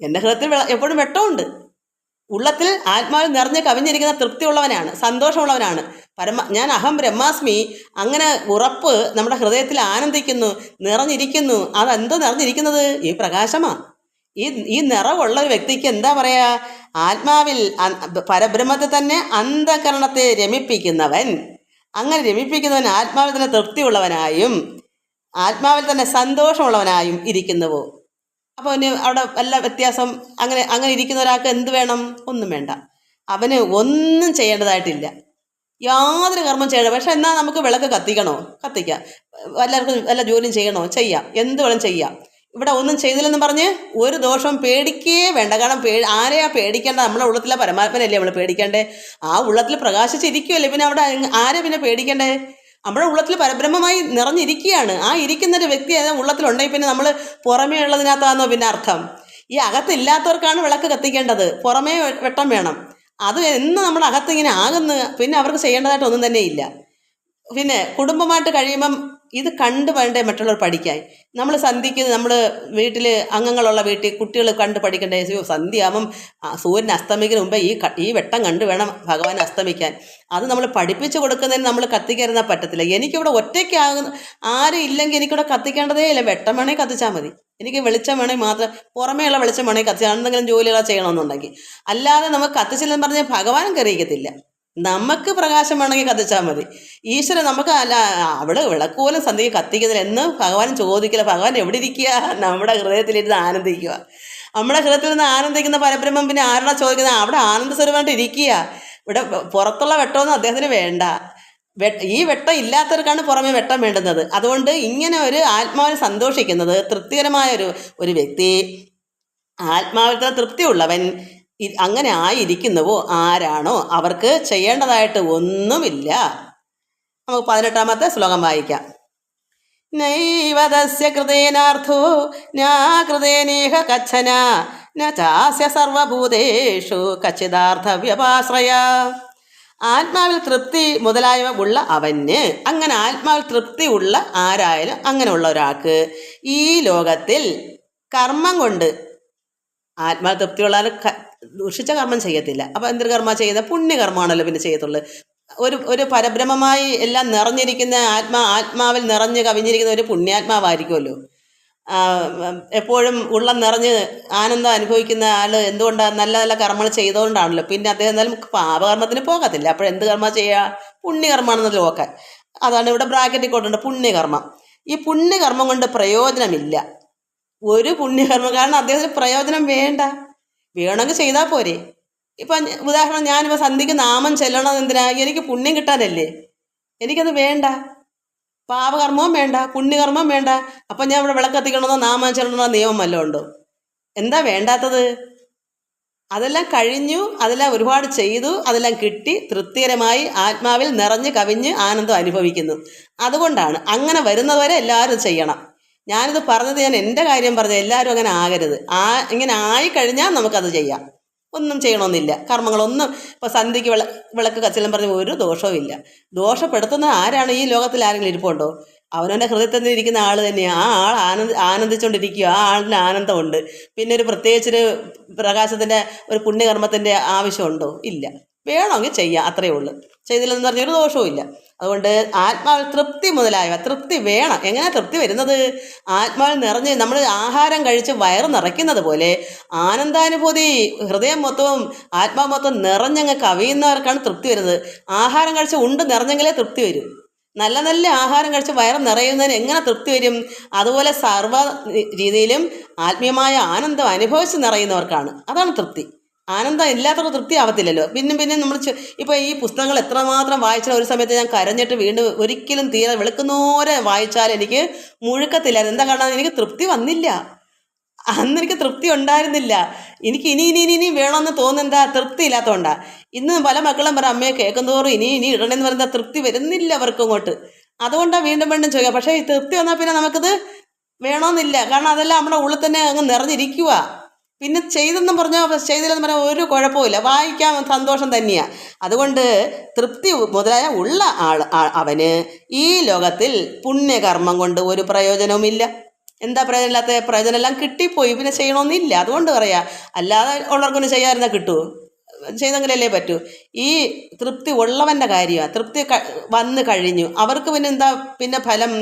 എൻ്റെ ഹൃദയത്തിൽ എപ്പോഴും വെട്ടമുണ്ട്. ഉള്ളത്തിൽ ആത്മാവിൽ നിറഞ്ഞ് കവിഞ്ഞിരിക്കുന്ന തൃപ്തിയുള്ളവനാണ്, സന്തോഷമുള്ളവനാണ്. ഞാൻ അഹം ബ്രഹ്മാസ്മി, അങ്ങനെ ഉറപ്പ് നമ്മുടെ ഹൃദയത്തിൽ ആനന്ദിക്കുന്നു, നിറഞ്ഞിരിക്കുന്നു. അതെന്തോ നിറഞ്ഞിരിക്കുന്നത്? ഈ പ്രകാശമാണ്. ഈ നിറവുള്ള ഒരു വ്യക്തിക്ക് എന്താ പറയുക? ആത്മാവിൽ പരബ്രഹ്മത്തെ തന്നെ അന്ധകരണത്തെ രമിപ്പിക്കുന്നവൻ. അങ്ങനെ രമിപ്പിക്കുന്നവൻ ആത്മാവിൽ തന്നെ തൃപ്തിയുള്ളവനായും ആത്മാവിൽ തന്നെ സന്തോഷമുള്ളവനായും ഇരിക്കുന്നുവോ. അപ്പോൾ അവന് അവിടെ വല്ല വ്യത്യാസം അങ്ങനെ ഇരിക്കുന്ന ഒരാൾക്ക് എന്ത് വേണം? ഒന്നും വേണ്ട. അവന് ഒന്നും ചെയ്യേണ്ടതായിട്ടില്ല, യാതൊരു കർമ്മം ചെയ്യണം. പക്ഷെ എന്നാൽ നമുക്ക് വിളക്ക് കത്തിക്കണോ? കത്തിക്കാം. എല്ലാവർക്കും വല്ല ജോലിയും ചെയ്യണോ? ചെയ്യാം. എന്ത് വേണം ചെയ്യാം. ഇവിടെ ഒന്നും ചെയ്തില്ലെന്ന് പറഞ്ഞ് ഒരു ദോഷവും പേടിക്കേ വേണ്ട. കാരണം ആരെയാ പേടിക്കേണ്ട? നമ്മുടെ ഉള്ളത്തിലെ പരമാത്മനല്ലേ നമ്മൾ പേടിക്കേണ്ടേ? ആ ഉള്ളത്തിൽ പ്രകാശിച്ചിരിക്കുമല്ലേ, പിന്നെ അവിടെ ആരെ പിന്നെ പേടിക്കേണ്ടേ? നമ്മുടെ ഉള്ളത്തിൽ പരബ്രഹ്മമായി നിറഞ്ഞിരിക്കുകയാണ്. ആ ഇരിക്കുന്നൊരു വ്യക്തി ഉള്ളത്തിലുണ്ടെങ്കിൽ പിന്നെ നമ്മൾ പുറമേ ഉള്ളതിനകത്താണോ പിന്നെ അർത്ഥം? ഈ അകത്തില്ലാത്തവർക്കാണ് വിളക്ക് കത്തിക്കേണ്ടത്, പുറമേ വെട്ടം വേണം. അത് എന്ന് നമ്മുടെ അകത്തിങ്ങനെ ആകുന്നു, പിന്നെ അവർക്ക് ചെയ്യേണ്ടതായിട്ട് ഒന്നും തന്നെ ഇല്ല. പിന്നെ കുടുംബമായിട്ട് കഴിയുമ്പം ഇത് കണ്ടു വേണ്ടേ മറ്റുള്ളവർ പഠിക്കാൻ. നമ്മൾ സന്ധ്യയ്ക്ക് നമ്മൾ വീട്ടിൽ അംഗങ്ങളുള്ള വീട്ടിൽ കുട്ടികൾ കണ്ട് പഠിക്കണ്ടേ? സന്ധ്യയാകുമ്പം സൂര്യൻ അസ്തമിക്കുന്ന മുമ്പേ ഈ വെട്ടം കണ്ടു വേണം ഭഗവാൻ അസ്തമിക്കാൻ. അത് നമ്മൾ പഠിപ്പിച്ചു കൊടുക്കുന്നതിന് നമ്മൾ കത്തിക്കരുന്നാൽ പറ്റത്തില്ല. എനിക്കിവിടെ ഒറ്റയ്ക്കാകുന്ന ആരും ഇല്ലെങ്കിൽ എനിക്കിവിടെ കത്തിക്കേണ്ടതേ ഇല്ല. വെട്ടം വേണമെങ്കിൽ കത്തിച്ചാൽ മതി. എനിക്ക് വെളിച്ചം വേണമെങ്കിൽ മാത്രം, പുറമേയുള്ള വെളിച്ചം വേണമെങ്കിൽ കത്തിച്ചാൽ, എന്തെങ്കിലും ജോലികളോ ചെയ്യണമെന്നുണ്ടെങ്കിൽ. അല്ലാതെ നമുക്ക് കത്തിച്ചില്ലെന്ന് പറഞ്ഞാൽ ഭഗവാനും കറിയിക്കത്തില്ല. നമുക്ക് പ്രകാശം വേണമെങ്കിൽ കത്തിച്ചാൽ മതി. ഈശ്വരൻ നമുക്ക് അവിടെ വിളക്ക് പോലും സന്ധ്യയ്ക്ക് കത്തിക്കുന്നില്ല എന്ന് ഭഗവാൻ ചോദിക്കില്ല. ഭഗവാൻ എവിടെ ഇരിക്കുക? നമ്മുടെ ഹൃദയത്തിലിരുന്ന് ആനന്ദിക്കുക. നമ്മുടെ ഹൃദയത്തിൽ നിന്ന് ആനന്ദിക്കുന്ന പരബ്രഹ്മം പിന്നെ ആരോടാ ചോദിക്കുന്നത്? അവിടെ ആനന്ദസ്വരൂപമായിട്ട് ഇരിക്കുക. ഇവിടെ പുറത്തുള്ള വെട്ടമൊന്നും അദ്ദേഹത്തിന് വേണ്ട. ഈ വെട്ടം ഇല്ലാത്തവർക്കാണ് പുറമെ വെട്ടം വേണ്ടുന്നത്. അതുകൊണ്ട് ഇങ്ങനെ ഒരു ആത്മാവിൽ സന്തോഷിക്കുന്നത് തൃപ്തികരമായ ഒരു വ്യക്തി, ആത്മാവിൽ തന്നെ തൃപ്തിയുള്ളവൻ, അങ്ങനെ ആയിരിക്കുന്നുവോ ആരാണോ അവർക്ക് ചെയ്യേണ്ടതായിട്ട് ഒന്നുമില്ല. നമുക്ക് 18ാമത്തെ ശ്ലോകം വായിക്കാം. നൈവതസ്യ കൃതേനാർത്ഥോ നാ കൃതേനേഹ കച്ഛന ന ചാസ്യ സർവഭൂതേഷു കച്ചിദാർത്ഥ വ്യപാശ്രയ. ആത്മാവിൽ തൃപ്തി മുതലായവ ഉള്ള അവന്, അങ്ങനെ ആത്മാവിൽ തൃപ്തി ഉള്ള ആരായാലും അങ്ങനെയുള്ള ഒരാൾക്ക് ഈ ലോകത്തിൽ കർമ്മം കൊണ്ട് ആത്മാവിൽ തൃപ്തിയുള്ള ദൂഷിച്ച കർമ്മം ചെയ്യത്തില്ല. അപ്പോൾ എന്തൊരു കർമ്മ ചെയ്യുന്നത്? പുണ്യകർമ്മമാണല്ലോ പിന്നെ ചെയ്യത്തുള്ളൂ. ഒരു പരബ്രഹ്മമായി എല്ലാം നിറഞ്ഞിരിക്കുന്ന ആത്മാവിൽ നിറഞ്ഞ് കവിഞ്ഞിരിക്കുന്ന ഒരു പുണ്യാത്മാവായിരിക്കുമല്ലോ. എപ്പോഴും ഉള്ളം നിറഞ്ഞ് ആനന്ദം അനുഭവിക്കുന്ന ആൾ എന്തുകൊണ്ടാണ്? നല്ല നല്ല കർമ്മങ്ങൾ ചെയ്തുകൊണ്ടാണല്ലോ. പിന്നെ അദ്ദേഹം എന്തായാലും പാപകർമ്മത്തിന് പോകത്തില്ല. അപ്പോഴെന്ത് കർമ്മ ചെയ്യുക? പുണ്യകർമ്മമാണെന്നതിൽ നോക്കാൻ. അതാണ് ഇവിടെ ബ്രാക്കറ്റിൽ കൊണ്ടുണ്ട് പുണ്യകർമ്മം. ഈ പുണ്യകർമ്മം കൊണ്ട് പ്രയോജനമില്ല, ഒരു പുണ്യകർമ്മം. കാരണം അദ്ദേഹത്തിന് പ്രയോജനം വേണമെങ്കിൽ ചെയ്താൽ പോരെ. ഇപ്പം ഉദാഹരണം, ഞാനിപ്പോൾ സന്ധ്യയ്ക്ക് നാമം ചെല്ലണം എന്തിനാ? എനിക്ക് പുണ്യം കിട്ടാനല്ലേ. എനിക്കത് വേണ്ട. പാപകർമ്മവും വേണ്ട, പുണ്യകർമ്മം വേണ്ട. അപ്പം ഞാൻ ഇവിടെ വിളക്ക് കത്തിക്കണമെന്നോ നാമം ചെല്ലണമെന്നോ നിയമം വല്ലതും ഉണ്ടോ? എന്താ വേണ്ടാത്തത്? അതെല്ലാം കഴിഞ്ഞു, അതെല്ലാം ഒരുപാട് ചെയ്തു, അതെല്ലാം കിട്ടി, തൃപ്തികരമായി ആത്മാവിൽ നിറഞ്ഞ് കവിഞ്ഞ് ആനന്ദം അനുഭവിക്കുന്നു. അതുകൊണ്ടാണ് അങ്ങനെ വരുന്നതുവരെ എല്ലാവരും ചെയ്യണം. ഞാനിത് പറഞ്ഞത് ഞാൻ എൻ്റെ കാര്യം പറഞ്ഞത്, എല്ലാവരും അങ്ങനെ ആകരുത്. ഇങ്ങനെ ആയിക്കഴിഞ്ഞാൽ നമുക്കത് ചെയ്യാം. ഒന്നും ചെയ്യണമെന്നില്ല, കർമ്മങ്ങളൊന്നും. ഇപ്പോൾ സന്ധ്യയ്ക്ക് വിളക്ക് കത്തില്ലെന്ന് പറഞ്ഞ് ഒരു ദോഷവും ഇല്ല. ദോഷപ്പെടുത്തുന്ന ആരാണ്? ഈ ലോകത്തിൽ ആരെങ്കിലും ഇരിപ്പുണ്ടോ? അവനവൻ്റെ ഹൃദയത്തിൽ ഇരിക്കുന്ന ആൾ തന്നെയാണ്. ആ ആൾ ആനന്ദിച്ചുകൊണ്ടിരിക്കുക. ആ ആളിന് ആനന്ദമുണ്ട്. പിന്നെ ഒരു പ്രത്യേകിച്ചൊരു പ്രകാശത്തിൻ്റെ ഒരു പുണ്യകർമ്മത്തിൻ്റെ ആവശ്യമുണ്ടോ? ഇല്ല. വേണമെങ്കിൽ ചെയ്യാം, അത്രയേ ഉള്ളൂ. ചെയ്തില്ലെന്ന് പറഞ്ഞൊരു ദോഷവും ഇല്ല. അതുകൊണ്ട് ആത്മാവിൽ തൃപ്തി മുതലായവ, തൃപ്തി വേണം. എങ്ങനെ തൃപ്തി വരുന്നത്? ആത്മാവിൽ നിറഞ്ഞ് നമ്മൾ ആഹാരം കഴിച്ച് വയറ് നിറയ്ക്കുന്നത് പോലെ ആനന്ദാനുഭൂതി ഹൃദയം മൊത്തവും ആത്മാവ് മൊത്തം നിറഞ്ഞങ്ങ് കവിയുന്നവർക്കാണ് തൃപ്തി വരുന്നത്. ആഹാരം കഴിച്ച് ഉണ്ട് നിറഞ്ഞെങ്കിലേ തൃപ്തി വരും. നല്ല നല്ല ആഹാരം കഴിച്ച് വയറ് നിറയുന്നതിന് എങ്ങനെ തൃപ്തി വരും? അതുപോലെ സർവ്വ രീതിയിലും ആത്മീയമായ ആനന്ദം അനുഭവിച്ച് നിറയുന്നവർക്കാണ് അതാണ് തൃപ്തി. ആനന്ദം ഇല്ലാത്തവർക്ക് തൃപ്തി ആവത്തില്ലല്ലോ. പിന്നെ പിന്നെ നമ്മൾ ഇപ്പോൾ ഈ പുസ്തകങ്ങൾ എത്രമാത്രം വായിച്ചാൽ ഒരു സമയത്ത് ഞാൻ കരഞ്ഞിട്ട് വീണ്ടും ഒരിക്കലും തീരെ വെളുക്കുന്നോരെ വായിച്ചാൽ എനിക്ക് മുഴുക്കത്തില്ലായിരുന്നു. എന്താ കാരണം? എനിക്ക് തൃപ്തി വന്നില്ല. അന്ന് എനിക്ക് തൃപ്തി ഉണ്ടായിരുന്നില്ല. എനിക്ക് ഇനി ഇനി ഇനി ഇനി വേണമെന്ന് തോന്നുന്നെന്താ? തൃപ്തി ഇല്ലാത്തതുകൊണ്ടാണ്. ഇന്ന് പല മക്കളും പറയും, അമ്മയെ കേൾക്കുന്തോറും ഇനി ഇനി ഇടണമെന്ന് പറയുന്നത് തൃപ്തി വരുന്നില്ല അവർക്ക് ഇങ്ങോട്ട്. അതുകൊണ്ടാണ് വീണ്ടും വീണ്ടും ചോദിക്കുക. പക്ഷേ ഈ തൃപ്തി വന്നാൽ പിന്നെ നമുക്കത് വേണമെന്നില്ല. കാരണം അതെല്ലാം നമ്മുടെ ഉള്ളിൽ തന്നെ അങ്ങ് നിറഞ്ഞിരിക്കുക. പിന്നെ ചെയ്തെന്നും പറഞ്ഞാൽ ചെയ്തില്ലെന്ന് പറഞ്ഞാൽ ഒരു കുഴപ്പമില്ല, വായിക്കാൻ സന്തോഷം തന്നെയാണ്. അതുകൊണ്ട് തൃപ്തി മുതലായ ഉള്ള അവന് ഈ ലോകത്തിൽ പുണ്യകർമ്മം കൊണ്ട് ഒരു പ്രയോജനവുമില്ല. എന്താ പ്രയോജനമില്ലാത്ത? പ്രയോജനമെല്ലാം കിട്ടിപ്പോയി, പിന്നെ ചെയ്യണമെന്നില്ല. അതുകൊണ്ട് പറയാം, അല്ലാതെ ഉള്ളവർക്കൊന്നും ചെയ്യാതിരുന്നാൽ കിട്ടുമോ? ചെയ്തെങ്കിലല്ലേ പറ്റൂ. ഈ തൃപ്തി ഉള്ളവൻ്റെ കാര്യമാണ്. തൃപ്തി വന്നു കഴിഞ്ഞു അവർക്ക് പിന്നെ എന്താ പിന്നെ ഫലം?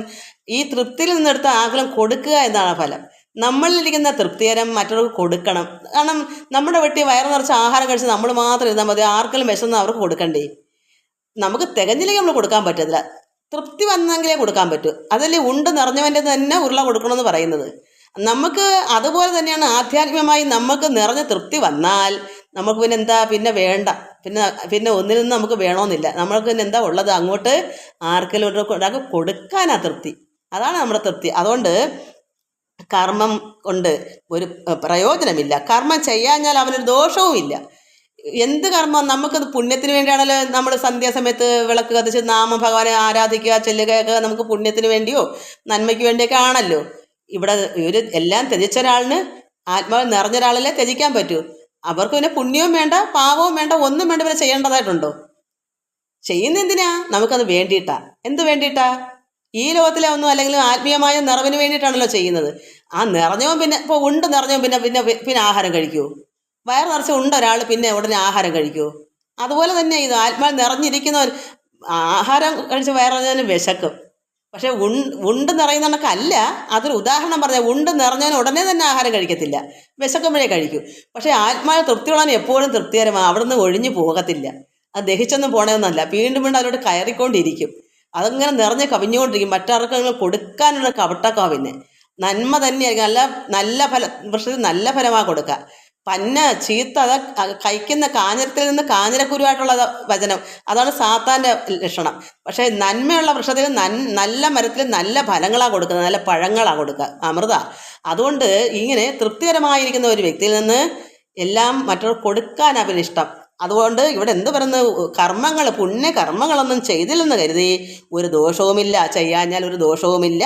ഈ തൃപ്തിയിൽ നിന്നെടുത്ത ആഗ്രഹം കൊടുക്കുക എന്നാണ് ഫലം. നമ്മളിലിരിക്കുന്ന തൃപ്തികരം മറ്റവർക്ക് കൊടുക്കണം. കാരണം നമ്മുടെ വീട്ടിൽ വയറ് നിറച്ച് ആഹാരം കഴിച്ച് നമ്മൾ മാത്രം ഇരുന്നാൽ മതി. ആർക്കെങ്കിലും വിശന്ന് അവർക്ക് കൊടുക്കണ്ടേ? നമുക്ക് തികഞ്ഞില്ലെങ്കിൽ നമ്മൾ കൊടുക്കാൻ പറ്റത്തില്ല. തൃപ്തി വന്നെങ്കിലേ കൊടുക്കാൻ പറ്റൂ. അതല്ലേ ഉണ്ട് നിറഞ്ഞവൻ്റെ തന്നെ ഉരുള കൊടുക്കണമെന്ന് പറയുന്നത്. നമുക്ക് അതുപോലെ തന്നെയാണ് ആധ്യാത്മികമായി നമുക്ക് നിറഞ്ഞ തൃപ്തി വന്നാൽ നമുക്ക് പിന്നെ എന്താ പിന്നെ വേണ്ട, പിന്നെ പിന്നെ ഒന്നിൽ നിന്ന് നമുക്ക് വേണമെന്നില്ല. നമ്മൾക്ക് പിന്നെ എന്താ ഉള്ളത്? അങ്ങോട്ട് ആർക്കെങ്കിലും ഒരാൾക്ക് കൊടുക്കാനാ തൃപ്തി. അതാണ് നമ്മുടെ തൃപ്തി. അതുകൊണ്ട് കർമ്മം കൊണ്ട് ഒരു പ്രയോജനമില്ല. കർമ്മം ചെയ്യാഞ്ഞാൽ അവനൊരു ദോഷവുമില്ല. എന്ത് കർമ്മം? നമുക്കത് പുണ്യത്തിന് വേണ്ടിയാണല്ലോ. നമ്മൾ സന്ധ്യാസമയത്ത് വിളക്ക് കത്തിച്ച് നാമം ഭഗവാനെ ആരാധിക്കുക ചെല്ലുകയൊക്കെ നമുക്ക് പുണ്യത്തിന് വേണ്ടിയോ നന്മയ്ക്ക് വേണ്ടിയൊക്കെ ആണല്ലോ. ഇവിടെ ഒരു എല്ലാം ത്യജിച്ച ഒരാളിന്, ആത്മാവ് നിറഞ്ഞ ഒരാളല്ലേ ത്യജിക്കാൻ പറ്റൂ. അവർക്ക് പിന്നെ പുണ്യവും വേണ്ട പാവവും വേണ്ട, ഒന്നും വേണ്ട. പിന്നെ ചെയ്യേണ്ടതായിട്ടുണ്ടോ? ചെയ്യുന്ന എന്തിനാ? നമുക്കത് വേണ്ടിയിട്ടാ. എന്ത് വേണ്ടിയിട്ടാ? ഈ ലോകത്തിലെ ഒന്നും അല്ലെങ്കിൽ ആത്മീയമായ നിറവിന് വേണ്ടിയിട്ടാണല്ലോ ചെയ്യുന്നത്. ആ നിറഞ്ഞവൻ പിന്നെ ഇപ്പോൾ ഉണ്ട് നിറഞ്ഞവൻ പിന്നെ പിന്നെ പിന്നെ ആഹാരം കഴിക്കുമോ? വയറ് നിറച്ച് ഉണ്ട് ഒരാൾ പിന്നെ ഉടനെ ആഹാരം കഴിക്കുമോ? അതുപോലെ തന്നെ ഇത് ആത്മാവ് നിറഞ്ഞിരിക്കുന്നവൻ ആഹാരം കഴിച്ച് വയറിഞ്ഞവന് വിശക്കും. പക്ഷേ ഉണ്ട് നിറയുന്നതൊക്കെയല്ല, അതൊരു ഉദാഹരണം പറഞ്ഞാൽ. ഉണ്ട് നിറഞ്ഞവൻ ഉടനെ തന്നെ ആഹാരം കഴിക്കത്തില്ല, വിശക്കുമ്പോഴേ കഴിക്കൂ. പക്ഷേ ആത്മാവ് തൃപ്തിയുള്ളവൻ എപ്പോഴും തൃപ്തികരമാണ്. അവിടെ നിന്ന് ഒഴിഞ്ഞു പോകത്തില്ല. അത് ദഹിച്ചൊന്നും പോകണമെന്നല്ല, വീണ്ടും വീണ്ടും അതിലോട്ട് കയറിക്കൊണ്ടിരിക്കും. അതങ്ങനെ നിറഞ്ഞ് കവിഞ്ഞുകൊണ്ടിരിക്കും. മറ്റാർക്കെങ്കിലും കൊടുക്കാനുള്ള കവട്ടക്കാ. പിന്നെ നന്മ തന്നെയായിരിക്കും. നല്ല നല്ല വൃക്ഷത്തിൽ നല്ല ഫലമാണ് കൊടുക്കുക. പന്ന ചീത്ത അത് കഴിക്കുന്ന കാഞ്ഞിരത്തിൽ നിന്ന് കാഞ്ഞിരക്കുരുവായിട്ടുള്ള വചനം, അതാണ് സാത്താൻ്റെ ലക്ഷണം. പക്ഷേ നന്മയുള്ള വൃക്ഷത്തിൽ നല്ല മരത്തിൽ നല്ല ഫലങ്ങളാണ് കൊടുക്കുന്നത്, നല്ല പഴങ്ങളാണ് കൊടുക്കുക, അമൃത. അതുകൊണ്ട് ഇങ്ങനെ തൃപ്തികരമായിരിക്കുന്ന ഒരു വ്യക്തിയിൽ നിന്ന് എല്ലാം മറ്റവർക്ക് കൊടുക്കാനാണ് പിന്നെ ഇഷ്ടം. അതുകൊണ്ട് ഇവിടെ എന്ത് പറയുന്നത്? കർമ്മങ്ങൾ പുണ്യകർമ്മങ്ങളൊന്നും ചെയ്തില്ലെന്ന് കരുതി ഒരു ദോഷവുമില്ല. ചെയ്യാഞ്ഞാൽ ഒരു ദോഷവുമില്ല.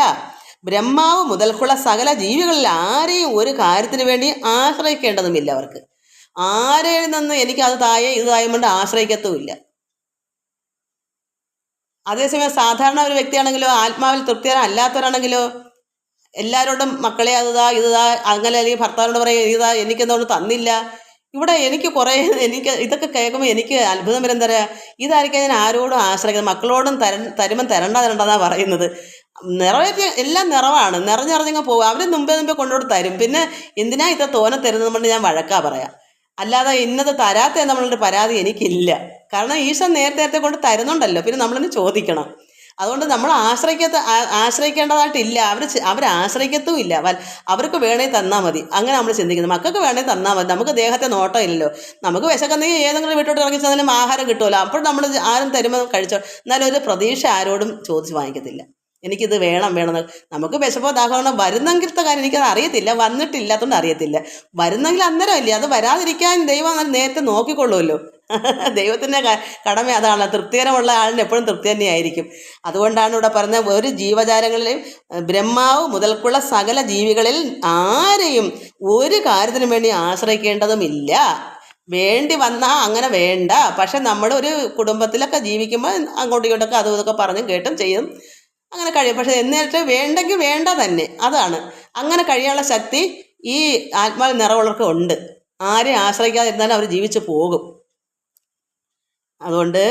ബ്രഹ്മാവ് മുതൽക്കുള്ള സകല ജീവികളിൽ ആരെയും ഒരു കാര്യത്തിന് വേണ്ടി ആശ്രയിക്കേണ്ടതുമില്ല. അവർക്ക് ആരെയും നിന്ന് എനിക്ക് അത് താഴെ ഇത് താഴുകൊണ്ട് ആശ്രയിക്കത്തുമില്ല. അതേസമയം സാധാരണ ഒരു വ്യക്തിയാണെങ്കിലോ, ആത്മാവിൽ തൃപ്തികരമല്ലാത്തവരാണെങ്കിലോ, എല്ലാവരോടും മക്കളെ അതുതാ ഇതുതാ അങ്ങനെ, അല്ലെങ്കിൽ ഭർത്താവിനോട് പറയും ഇതാ എനിക്കെന്തുകൊണ്ട് തന്നില്ല. ഇവിടെ എനിക്ക് എനിക്ക് ഇതൊക്കെ കേൾക്കുമ്പോൾ എനിക്ക് അത്ഭുതം വരും. എന്താ പറയുക, ഇതായിരിക്കും ഞാൻ ആരോടും ആശ്രയിക്കുന്നത്. മക്കളോടും തരുമ്പം തരണ്ടെന്നാണ് പറയുന്നത്. നിറവേറ്റി എല്ലാം നിറവാണ്, നിറഞ്ഞിറങ്ങിങ്ങ് പോകും. അവർ മുമ്പേ കൊണ്ടുപോയി തരും. പിന്നെ എന്തിനാ ഇത്ര തോനെ തരുന്നത് കൊണ്ട് ഞാൻ വഴക്കാ പറയാം. അല്ലാതെ ഇന്നത് തരാത്ത നമ്മളൊരു പരാതി എനിക്കില്ല. കാരണം ഈശ്വരൻ നേരത്തെ കൊണ്ട് തരുന്നുണ്ടല്ലോ, പിന്നെ നമ്മളൊന്ന് ചോദിക്കണം. അതുകൊണ്ട് നമ്മൾ ആശ്രയിക്കേണ്ടതായിട്ടില്ല. അവർ ആശ്രയിക്കത്തും ഇല്ല. അവർക്ക് വേണേ തന്നാൽ മതി, അങ്ങനെ നമ്മൾ ചിന്തിക്കുന്നത്. മക്കൾക്ക് വേണേ തന്നാൽ മതി. നമുക്ക് ദേഹത്തെ നോട്ടം ഇല്ലല്ലോ. നമുക്ക് വിശക്കുന്നെങ്കിൽ ഏതെങ്കിലും വീട്ടോട്ട് ഇറങ്ങി ചെന്നാലും ആഹാരം കിട്ടുമല്ലോ. അപ്പോൾ നമ്മൾ ആരും തരുമ്പോൾ കഴിച്ചോ. എന്നാലും ഒരു പ്രതീക്ഷ ആരോടും ചോദിച്ച് വാങ്ങിക്കത്തില്ല. എനിക്കിത് വേണമെന്ന്. നമുക്ക് വിശപ്പോ ദാഹമോ വരുന്നെങ്കിലത്തെ കാര്യം എനിക്കത് അറിയത്തില്ല, വന്നിട്ടില്ലാത്തതുകൊണ്ട് അറിയത്തില്ല. വരുന്നെങ്കിൽ അന്നേരം ഇല്ലേ, അത് വരാതിരിക്കാൻ ദൈവം നേരത്തെ നോക്കിക്കൊള്ളുമല്ലോ. ദൈവത്തിൻ്റെ കടമ അതാണ്. തൃപ്തികരമുള്ള ആളിന് എപ്പോഴും തൃപ്തി തന്നെയായിരിക്കും. അതുകൊണ്ടാണ് ഇവിടെ പറഞ്ഞ ഒരു ജീവജാലങ്ങളിലെയും ബ്രഹ്മാവ് മുതൽക്കുള്ള സകല ജീവികളിൽ ആരെയും ഒരു കാര്യത്തിനും വേണ്ടി ആശ്രയിക്കേണ്ടതുമില്ല. വേണ്ടി വന്നാൽ അങ്ങനെ വേണ്ട. പക്ഷെ നമ്മുടെ ഒരു കുടുംബത്തിലൊക്കെ ജീവിക്കുമ്പോൾ അങ്ങോട്ടും ഇങ്ങോട്ടൊക്കെ അതും ഇതൊക്കെ പറഞ്ഞും കേട്ടും ചെയ്യും, അങ്ങനെ കഴിയും. പക്ഷെ എന്നിട്ട് വേണ്ടെങ്കിൽ വേണ്ട തന്നെ. അതാണ് അങ്ങനെ കഴിയാനുള്ള ശക്തി ഈ ആത്മാവിൽ നിറവുള്ളവർക്ക് ഉണ്ട്. ആരെയും ആശ്രയിക്കാതിരുന്നാലും അവർ ജീവിച്ചു പോകും. അതുകൊണ്ട്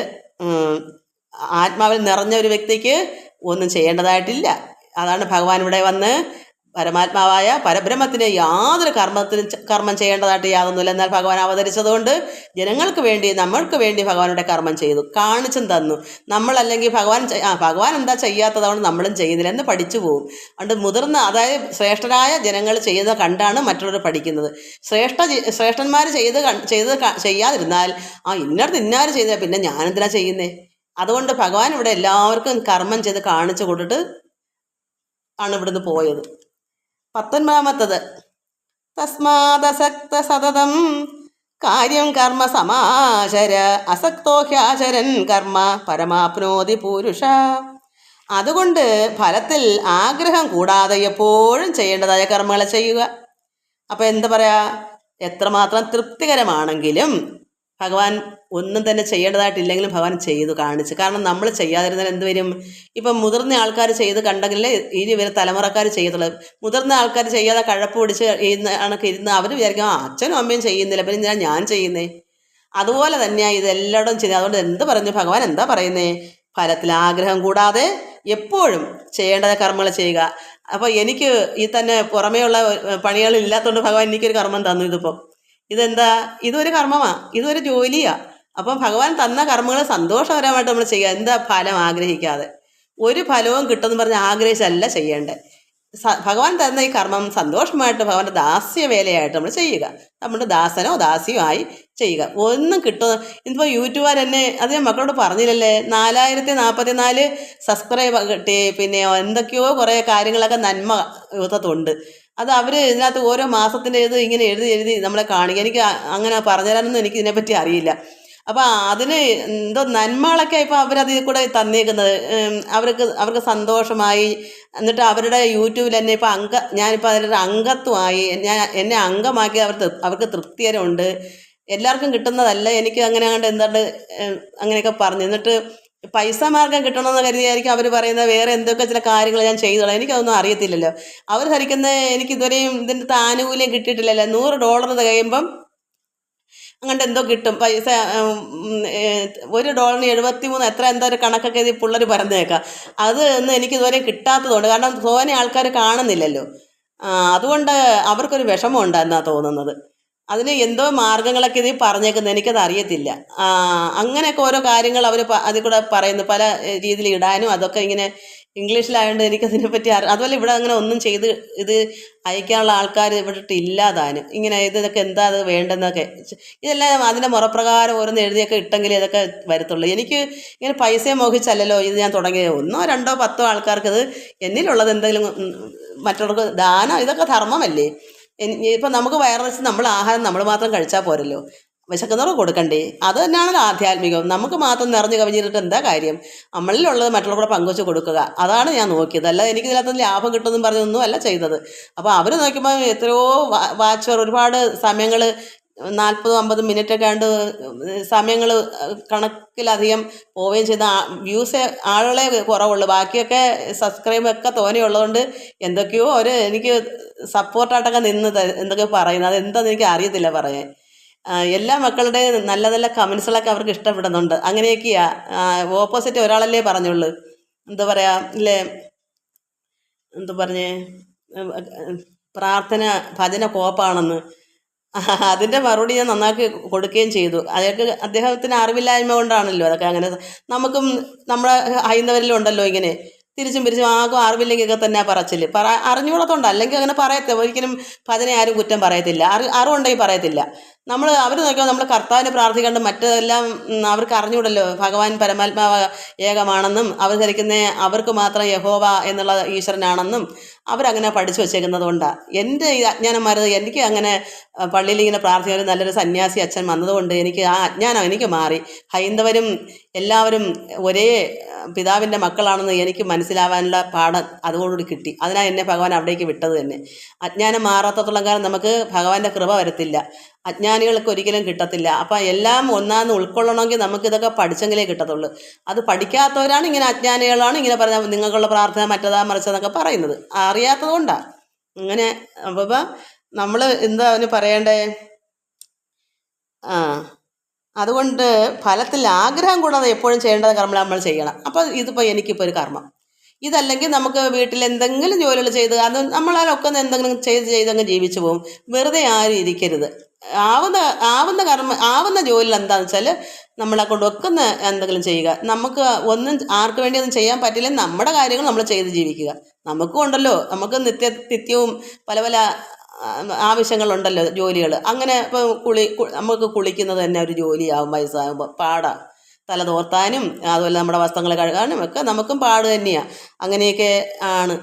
ആത്മാവിൽ നിറഞ്ഞ ഒരു വ്യക്തിക്ക് ഒന്നും ചെയ്യേണ്ടതായിട്ടില്ല. അതാണ് ഭഗവാൻ ഇവിടെ വന്ന് പരമാത്മാവായ പരബ്രഹ്മത്തിന് യാതൊരു കർമ്മം ചെയ്യേണ്ടതായിട്ട് യാതൊന്നുമില്ല. എന്നാൽ ഭഗവാൻ അവതരിച്ചതുകൊണ്ട് ജനങ്ങൾക്ക് വേണ്ടി, നമ്മൾക്ക് വേണ്ടി ഭഗവാനുടെ കർമ്മം ചെയ്തു, കാണിച്ചും തന്നു. നമ്മളല്ലെങ്കിൽ ഭഗവാൻ എന്താ ചെയ്യാത്തതുകൊണ്ട് നമ്മളും ചെയ്യുന്നില്ല എന്ന് പഠിച്ചു പോകും. അതുകൊണ്ട് മുതിർന്ന, അതായത് ശ്രേഷ്ഠരായ ജനങ്ങൾ ചെയ്യുന്നത് കണ്ടാണ് മറ്റുള്ളവർ പഠിക്കുന്നത്. ശ്രേഷ്ഠന്മാർ ചെയ്യാതിരുന്നാൽ ഇന്നടത്ത് ഇന്നാര് ചെയ്ത പിന്നെ ഞാനെന്തിനാ ചെയ്യുന്നേ? അതുകൊണ്ട് ഭഗവാൻ ഇവിടെ എല്ലാവർക്കും കർമ്മം ചെയ്ത് കാണിച്ചു കൊടുത്തിട്ട് ആണ് ഇവിടുന്ന് പോയത്. 19 തസ്മാദസക്ത സതതം കാര്യം കർമ്മ സമാചര അസക്തോ ഹ്യാചരൻ കർമ്മ പരമാപ്നോതി പുരുഷ. അതുകൊണ്ട് ഫലത്തിൽ ആഗ്രഹം കൂടാതെ എപ്പോഴും ചെയ്യേണ്ടതായ കർമ്മങ്ങളെ ചെയ്യുക. അപ്പോൾ എന്താ പറയുക, എത്രമാത്രം തൃപ്തികരമാണെങ്കിലും ഭഗവാൻ ഒന്നും തന്നെ ചെയ്യേണ്ടതായിട്ടില്ലെങ്കിലും ഭഗവാൻ ചെയ്തു കാണിച്ചു. കാരണം നമ്മൾ ചെയ്യാതിരുന്നാൽ എന്ത് വരും? ഇപ്പം മുതിർന്ന ആൾക്കാർ ചെയ്ത് കണ്ടെങ്കിലേ ഇനി വരെ തലമുറക്കാർ ചെയ്യത്തുള്ളൂ. മുതിർന്ന ആൾക്കാർ ചെയ്യാതെ കഴപ്പ് പിടിച്ച് ഇരുന്ന് അവർ വിചാരിക്കും അച്ഛനും അമ്മയും ചെയ്യുന്നില്ല, പിന്നെ എന്തിനാ ഞാൻ ചെയ്യുന്നേ? അതുപോലെ തന്നെയാണ് ഇതെല്ലായിടും ചെയ്യുന്നത്. അതുകൊണ്ട് എന്ത് പറഞ്ഞു ഭഗവാൻ? എന്താ പറയുന്നേ? ഫലത്തിൽ ആഗ്രഹം കൂടാതെ എപ്പോഴും ചെയ്യേണ്ടത് കർമ്മങ്ങൾ ചെയ്യുക. അപ്പോൾ എനിക്ക് ഈ തന്നെ പുറമേയുള്ള പണികളില്ലാത്തതുകൊണ്ട് ഭഗവാൻ എനിക്കൊരു കർമ്മം തന്നു. ഇതെന്താ? ഇതൊരു കർമ്മമാണ്, ഇതൊരു ജോലിയാണ്. അപ്പം ഭഗവാൻ തന്ന കർമ്മങ്ങൾ സന്തോഷകരമായിട്ട് നമ്മൾ ചെയ്യുക. എന്താ? ഫലം ആഗ്രഹിക്കാതെ. ഒരു ഫലവും കിട്ടുമെന്ന് പറഞ്ഞ് ആഗ്രഹിച്ചല്ല ചെയ്യേണ്ടത്. ഭഗവാൻ തന്ന ഈ കർമ്മം സന്തോഷമായിട്ട് ഭഗവാന്റെ ദാസ്യ വേലയായിട്ട് നമ്മൾ ചെയ്യുക. നമ്മുടെ ദാസനോ ദാസിയോ ആയി ചെയ്യുക. ഒന്നും കിട്ടും. ഇതിപ്പോൾ യൂട്യൂബുകാർ തന്നെ അത് ഞാൻ മക്കളോട് പറഞ്ഞില്ലല്ലേ, 4044 സബ്സ്ക്രൈബ് കിട്ടി. പിന്നെ എന്തൊക്കെയോ കുറേ കാര്യങ്ങളൊക്കെ നന്മ യുദ്ധത്തുണ്ട്. അത് അവർ ഇതിനകത്ത് ഓരോ മാസത്തിൻ്റെ ഇങ്ങനെ എഴുതി നമ്മളെ കാണിക്കുക. എനിക്ക് അങ്ങനെ പറഞ്ഞുതരാനൊന്നും എനിക്ക് ഇതിനെപ്പറ്റി അറിയില്ല. അപ്പോൾ അതിന് എന്തോ നന്മകളൊക്കെ ഇപ്പോൾ അവരതിൽ കൂടെ തന്നേക്കുന്നത്. അവർക്ക് സന്തോഷമായി. എന്നിട്ട് അവരുടെ യൂട്യൂബിൽ തന്നെ ഇപ്പോൾ ഞാനിപ്പോൾ അതിലൊരു അംഗത്വമായി. എന്നെ അംഗമാക്കി അവർക്ക് തൃപ്തികരമുണ്ട്. എല്ലാവർക്കും കിട്ടുന്നതല്ല, എനിക്ക് അങ്ങനെ അങ്ങനെയൊക്കെ പറഞ്ഞു. എന്നിട്ട് പൈസ മാർഗം കിട്ടണമെന്ന് കരുതിയായിരിക്കും അവർ പറയുന്നത് വേറെ എന്തൊക്കെ ചില കാര്യങ്ങൾ ഞാൻ ചെയ്തോളാം. എനിക്കതൊന്നും അറിയത്തില്ലല്ലോ. അവർ ധരിക്കുന്ന എനിക്ക് ഇതുവരെയും ഇതിൻ്റെ ആനുകൂല്യം കിട്ടിയിട്ടില്ലല്ലോ. $100 തികയുമ്പം അങ്ങോട്ട് എന്തോ കിട്ടും പൈസ. $1 73 എന്തോ ഒരു കണക്കൊക്കെ ഇത് പിള്ളേർ പറഞ്ഞേക്കാം. അത് ഒന്നും എനിക്കിതുവരെ കിട്ടാത്തതുകൊണ്ട്, കാരണം തോനെ ആൾക്കാർ കാണുന്നില്ലല്ലോ. അതുകൊണ്ട് അവർക്കൊരു വിഷമം ഉണ്ടെന്നാണ് തോന്നുന്നത്. അതിന് എന്തോ മാർഗ്ഗങ്ങളൊക്കെ ഇത് പറഞ്ഞേക്കുന്നത്, എനിക്കത് അറിയത്തില്ല. അങ്ങനെയൊക്കെ ഓരോ കാര്യങ്ങൾ അവർ അതിൽ കൂടെ പറയുന്നു, പല രീതിയിൽ ഇടാനും. അതൊക്കെ ഇങ്ങനെ ഇംഗ്ലീഷിലായതുകൊണ്ട് എനിക്കതിനെപ്പറ്റി അതുപോലെ ഇവിടെ അങ്ങനെ ഒന്നും ചെയ്ത് ഇത് അയക്കാനുള്ള ആൾക്കാർ ഇവിടെ ഇല്ലാതാനും. ഇങ്ങനെ ഇതൊക്കെ എന്താ അത് വേണ്ടെന്നൊക്കെ ഇതെല്ലാം അതിൻ്റെ മുറപ്രകാരം ഓരോന്ന് എഴുതിയൊക്കെ ഇട്ടെങ്കിലേ ഇതൊക്കെ വരത്തുള്ളൂ. എനിക്ക് ഇങ്ങനെ പൈസയെ മോഹിച്ചല്ലല്ലോ ഇത് ഞാൻ തുടങ്ങിയത്. 1, 2, 10 ആൾക്കാർക്ക് ഇത് എന്നിലുള്ളത് എന്തെങ്കിലും മറ്റുള്ളവർക്ക് ദാനം, ഇതൊക്കെ ധർമ്മമല്ലേ. ഇപ്പം നമുക്ക് വയറിറച്ച് നമ്മൾ ആഹാരം നമ്മൾ മാത്രം കഴിച്ചാൽ പോരല്ലോ, വിശക്കുന്നവർക്ക് കൊടുക്കണ്ടേ? അത് തന്നെയാണല്ലോ ആധ്യാത്മികം. നമുക്ക് മാത്രം നിറഞ്ഞു കവിഞ്ഞിട്ട് എന്താ കാര്യം? നമ്മളിലുള്ളത് മറ്റുള്ളവരുടെ പങ്കുവച്ച് കൊടുക്കുക, അതാണ് ഞാൻ നോക്കിയത്. അല്ല എനിക്ക് ഇതിനകത്ത് ലാഭം കിട്ടുമെന്നും പറഞ്ഞൊന്നും അല്ല ചെയ്തത്. അപ്പോൾ അവർ നോക്കുമ്പോൾ എത്രയോ വാച്ചർ, ഒരുപാട് സമയങ്ങൾ 40-50 മിനിറ്റൊക്കെ ആണ്ട് സമയങ്ങൾ കണക്കിലധികം പോവുകയും ചെയ്ത വ്യൂസ് ആളുകളെ കുറവുള്ളൂ. ബാക്കിയൊക്കെ സബ്സ്ക്രൈബൊക്കെ തോനെയുള്ളതുകൊണ്ട് എന്തൊക്കെയോ എനിക്ക് സപ്പോർട്ടായിട്ടൊക്കെ നിന്ന് എന്തൊക്കെ പറയുന്നത്, അതെന്താണെന്ന് എനിക്ക് അറിയത്തില്ല പറയാൻ. എല്ലാ മക്കളുടെയും നല്ല നല്ല കമൻസുകളൊക്കെ അവർക്ക് ഇഷ്ടപ്പെടുന്നുണ്ട്. അങ്ങനെയൊക്കെയാ. ഓപ്പോസിറ്റ് ഒരാളല്ലേ പറഞ്ഞുള്ളൂ, എന്താ പറയുക ഇല്ലേ, എന്താ പറഞ്ഞേ, പ്രാർത്ഥന ഭജന കോപ്പാണെന്ന്. അതിൻ്റെ മറുപടി ഞാൻ നന്നാക്കി കൊടുക്കുകയും ചെയ്തു. അദ്ദേഹത്തിന് അറിവില്ലായ്മ കൊണ്ടാണല്ലോ അതൊക്കെ. അങ്ങനെ നമുക്കും നമ്മുടെ ഹൈന്ദവരിലും ഉണ്ടല്ലോ ഇങ്ങനെ തിരിച്ചും പിരിച്ചും ആകും അറിവില്ലെങ്കിലൊക്കെ തന്നെ പറച്ചിൽ അറിഞ്ഞുകൂടത്തോണ്ട്. അല്ലെങ്കിൽ അങ്ങനെ പറയത്തില്ല ഒരിക്കലും. ഭജന ആരും കുറ്റം പറയത്തില്ല, അറിവുണ്ടെങ്കിൽ പറയത്തില്ല. അവർ നോക്കിയാൽ നമ്മൾ കർത്താവിനെ പ്രാർത്ഥിക്കാണ്ട് മറ്റെല്ലാം അവർക്ക് അറിഞ്ഞുകൂടല്ലോ. ഭഗവാൻ പരമാത്മാവ് ഏകമാണെന്നും അവർ ധരിക്കുന്ന അവർക്ക് മാത്രം യഹോവ എന്നുള്ള ഈശ്വരനാണെന്നും അവരങ്ങനെ പഠിച്ചു വച്ചേക്കുന്നത് കൊണ്ടാണ്. എൻ്റെ ഈ അജ്ഞാനം മാറിയത്. എനിക്ക് അങ്ങനെ പള്ളിയിൽ ഇങ്ങനെ പ്രാർത്ഥിക്കാൻ നല്ലൊരു സന്യാസി അച്ഛൻ വന്നതുകൊണ്ട് എനിക്ക് ആ അജ്ഞാനം എനിക്ക് മാറി. ഹൈന്ദവരും എല്ലാവരും ഒരേ പിതാവിൻ്റെ മക്കളാണെന്ന് എനിക്ക് മനസ്സിലാവാനുള്ള പാഠം അതുകൊണ്ടുകൂടി കിട്ടി. അതിനാണ് എന്നെ ഭഗവാൻ അവിടേക്ക് വിട്ടത് തന്നെ. അജ്ഞാനം മാറാത്തത്തോളം കാലം നമുക്ക് ഭഗവാന്റെ കൃപ വരത്തില്ല, അജ്ഞാനികൾക്ക് ഒരിക്കലും കിട്ടത്തില്ല. അപ്പം എല്ലാം ഒന്നാന്ന് ഉൾക്കൊള്ളണമെങ്കിൽ നമുക്കിതൊക്കെ പഠിച്ചെങ്കിലേ കിട്ടത്തുള്ളൂ. അത് പഠിക്കാത്തവരാണ് ഇങ്ങനെ അജ്ഞാനികളാണ് ഇങ്ങനെ പറഞ്ഞാൽ നിങ്ങൾക്കുള്ള പ്രാർത്ഥന മറ്റതാ മറിച്ചതെന്നൊക്കെ പറയുന്നത്, അറിയാത്തത് കൊണ്ടാണ് ഇങ്ങനെ. അപ്പം നമ്മൾ എന്താ അവന് പറയണ്ടേ? അതുകൊണ്ട് ഫലത്തിൽ ആഗ്രഹം കൂടാതെ എപ്പോഴും ചെയ്യേണ്ടത് കർമ്മം നമ്മൾ ചെയ്യണം. അപ്പോൾ ഇതിപ്പോൾ എനിക്കിപ്പോൾ ഒരു കർമ്മം, ഇതല്ലെങ്കിൽ നമുക്ക് വീട്ടിൽ എന്തെങ്കിലും ജോലികൾ ചെയ്ത് അത് നമ്മളാലൊക്കെ എന്തെങ്കിലും ചെയ്തങ്ങ് ജീവിച്ചു പോകും. വെറുതെ ആരും ഇരിക്കരുത്. ആവുന്ന ആവുന്ന ജോലിയിൽ എന്താണെന്ന് വെച്ചാൽ നമ്മളെ കൊണ്ട് ഒക്കുന്ന എന്തെങ്കിലും ചെയ്യുക. നമുക്ക് ഒന്നും ആർക്ക് വേണ്ടി ഒന്നും ചെയ്യാൻ പറ്റില്ലെങ്കിൽ നമ്മുടെ കാര്യങ്ങൾ നമ്മൾ ചെയ്ത് ജീവിക്കുക. നമുക്കും ഉണ്ടല്ലോ, നമുക്ക് നിത്യവും പല പല ആവശ്യങ്ങളുണ്ടല്ലോ, ജോലികൾ. അങ്ങനെ ഇപ്പോൾ നമുക്ക് കുളിക്കുന്നത് തന്നെ ഒരു ജോലിയാവും. വയസ്സാകുമ്പോൾ പാടാ, തല തോർത്താനും അതുപോലെ നമ്മുടെ വസ്ത്രങ്ങൾ കഴുകാനും ഒക്കെ നമുക്കും പാട് തന്നെയാണ്. അങ്ങനെയൊക്കെ ആണ്.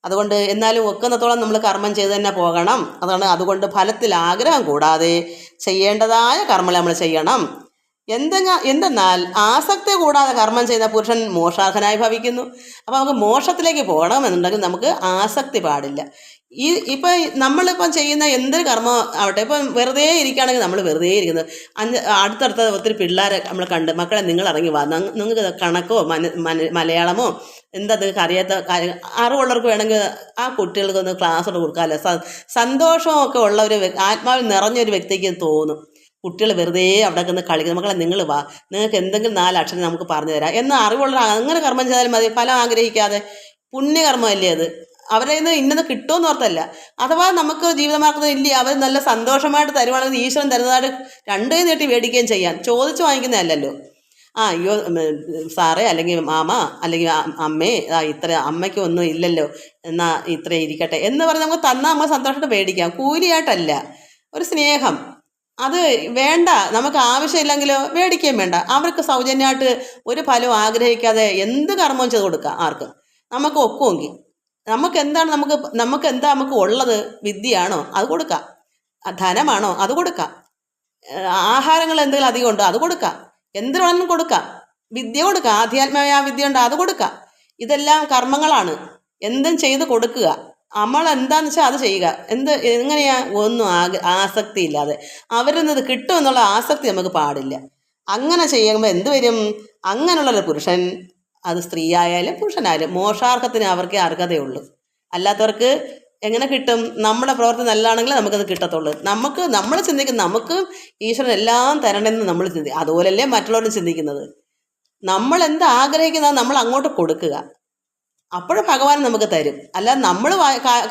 അതുകൊണ്ട് എന്നാലും ഒക്കുന്നത്തോളം നമ്മൾ കർമ്മം ചെയ്ത് തന്നെ പോകണം. അതുകൊണ്ട് ഫലത്തിൽ ആഗ്രഹം കൂടാതെ ചെയ്യേണ്ടതായ കർമ്മങ്ങൾ നമ്മൾ ചെയ്യണം. എന്തെന്നാൽ ആസക്തി കൂടാതെ കർമ്മം ചെയ്യുന്ന പുരുഷൻ മോക്ഷാർഹനായി ഭവിക്കുന്നു. അപ്പോൾ നമുക്ക് മോക്ഷത്തിലേക്ക് പോകണമെന്നുണ്ടെങ്കിൽ നമുക്ക് ആസക്തി പാടില്ല. ഇപ്പം നമ്മളിപ്പം ചെയ്യുന്ന എന്തൊരു കർമ്മം ആവട്ടെ, ഇപ്പം വെറുതെ ഇരിക്കുകയാണെങ്കിൽ നമ്മൾ വെറുതെ ഇരിക്കുന്നത്. അടുത്തടുത്ത ഒത്തിരി പിള്ളേരെ നമ്മൾ കണ്ട്, മക്കളെ നിങ്ങൾ ഇറങ്ങി വാ, നിങ്ങൾക്ക് കണക്കോ മലയാളമോ എന്താ നിങ്ങൾക്ക് അറിയാത്ത കാര്യം അറിവുള്ളവർക്ക് വേണമെങ്കിൽ ആ കുട്ടികൾക്കൊന്ന് ക്ലാസ് കൊടുക്കാമല്ലോ. സന്തോഷമൊക്കെ ഉള്ള ഒരു ആത്മാവിൽ നിറഞ്ഞൊരു വ്യക്തിക്ക് തോന്നും. കുട്ടികൾ വെറുതെ അവിടെ നിന്ന് കളിക്കുന്നത്. മക്കളെ നിങ്ങൾ വാ, നിങ്ങൾക്ക് എന്തെങ്കിലും 4 അക്ഷരം നമുക്ക് പറഞ്ഞു തരാം എന്ന് അറിവുള്ള അങ്ങനെ കർമ്മം ചെയ്താൽ മതി. ഫലം ആഗ്രഹിക്കാതെ. പുണ്യകർമ്മമല്ലേ അത്. അവരെ നിന്ന് ഇന്നത് കിട്ടുമെന്ന് ഓർത്തല്ല. അഥവാ നമുക്ക് ജീവിതമാർഗം ഇല്ല, അവർ നല്ല സന്തോഷമായിട്ട് തരുവാണെങ്കിൽ ഈശ്വരൻ തരുന്നതായിട്ട് 2 കൈ നീട്ടി മേടിക്കുകയും ചെയ്യാം. ചോദിച്ചു വാങ്ങിക്കുന്നതല്ലല്ലോ. അയ്യോ സാറേ, അല്ലെങ്കിൽ മാമ, അല്ലെങ്കിൽ അമ്മേ, ഇത്ര അമ്മയ്ക്ക് ഒന്നും ഇല്ലല്ലോ, എന്നാൽ ഇത്ര ഇരിക്കട്ടെ എന്ന് പറഞ്ഞ് നമുക്ക് തന്നാൽ നമ്മൾ സന്തോഷമായിട്ട് മേടിക്കാം. കൂലിയായിട്ടല്ല, ഒരു സ്നേഹം. അത് വേണ്ട, നമുക്ക് ആവശ്യമില്ലെങ്കിലോ മേടിക്കുകയും വേണ്ട. അവർക്ക് സൗജന്യമായിട്ട് ഒരു ഫലവും ആഗ്രഹിക്കാതെ എന്ത് കർമ്മവും ചെയ്ത് കൊടുക്കാം ആർക്കും. നമുക്ക് ഒക്കുമെങ്കിൽ നമുക്ക് എന്താ നമുക്ക് ഉള്ളത്? വിദ്യയാണോ? അത് കൊടുക്കാം. ധനമാണോ? അത് കൊടുക്കാം. ആഹാരങ്ങൾ എന്തെങ്കിലും അധികം ഉണ്ടോ? അത് കൊടുക്കാം. എന്ത് വേണമെങ്കിലും കൊടുക്കാം. വിദ്യ കൊടുക്കാം. ആധ്യാത്മികമായ വിദ്യ ഉണ്ട്, അത് കൊടുക്കാം. ഇതെല്ലാം കർമ്മങ്ങളാണ്. എന്തും ചെയ്ത് കൊടുക്കുക. നമ്മൾ എന്താണെന്ന് വെച്ചാൽ അത് ചെയ്യുക. എങ്ങനെയാ? ഒന്നും ആസക്തി ഇല്ലാതെ. അവരിൽ നിന്ന് കിട്ടുമെന്നുള്ള ആസക്തി നമുക്ക് പാടില്ല. അങ്ങനെ ചെയ്യുമ്പോൾ എന്ത് വരും? അങ്ങനെയുള്ളൊരു പുരുഷൻ, അത് സ്ത്രീ ആയാലും പുരുഷനായാലും, മോക്ഷാർഹത്തിന് അവർക്കേ അർഹതയുള്ളൂ. അല്ലാത്തവർക്ക് എങ്ങനെ കിട്ടും? നമ്മുടെ പ്രവൃത്തി നല്ലതാണെങ്കിൽ നമുക്കത് കിട്ടത്തുള്ളൂ. നമ്മൾ ചിന്തിക്കും നമുക്ക് ഈശ്വരൻ എല്ലാം തരണമെന്ന് നമ്മൾ ചിന്തിക്കും. അതുപോലല്ലേ മറ്റുള്ളവരും ചിന്തിക്കുന്നത്. നമ്മൾ എന്ത് ആഗ്രഹിക്കുന്നത് നമ്മൾ അങ്ങോട്ട് കൊടുക്കുക. അപ്പോഴും ഭഗവാൻ നമുക്ക് തരും. അല്ലാതെ നമ്മൾ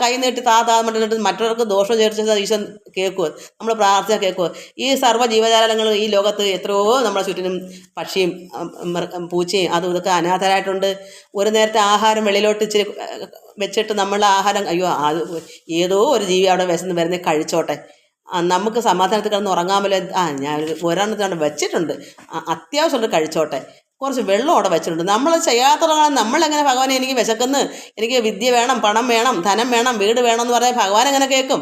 കൈ നീട്ടി മറ്റിട്ട് മറ്റവർക്ക് ദോഷം ചേർച്ച ഈശ്വരൻ കേൾക്കുമോ? നമ്മൾ പ്രാർത്ഥന കേൾക്കുമോ? ഈ സർവ്വ ജീവജാലങ്ങളും ഈ ലോകത്ത് എത്രയോ നമ്മളെ ചുറ്റിനും പക്ഷിയും പൂച്ചയും അതും ഇതൊക്കെ അനാഥരായിട്ടുണ്ട്. ഒരു നേരത്തെ ആഹാരം വെളിയിലോട്ട് ഇച്ചിരി വെച്ചിട്ട് നമ്മളുടെ ആഹാരം, അയ്യോ അത് ഏതോ ഒരു ജീവി അവിടെ വിശന്ന് വരുന്നേ കഴിച്ചോട്ടെ, നമുക്ക് സമാധാനത്തിൽ കിടന്ന് ഉറങ്ങാമല്ലോ, ഞാൻ ഒരെണ്ണത്തിനാണ് വെച്ചിട്ടുണ്ട്, അത്യാവശ്യമുണ്ട് കഴിച്ചോട്ടെ, കുറച്ച് വെള്ളം അവിടെ വെച്ചിട്ടുണ്ട്. നമ്മൾ ചെയ്യാത്തതാണ്. നമ്മളെങ്ങനെ ഭഗവാനെ എനിക്ക് വിശക്കുന്നു, എനിക്ക് വിദ്യ വേണം, പണം വേണം, ധനം വേണം, വീട് വേണം എന്ന് പറഞ്ഞാൽ ഭഗവാൻ എങ്ങനെ കേൾക്കും?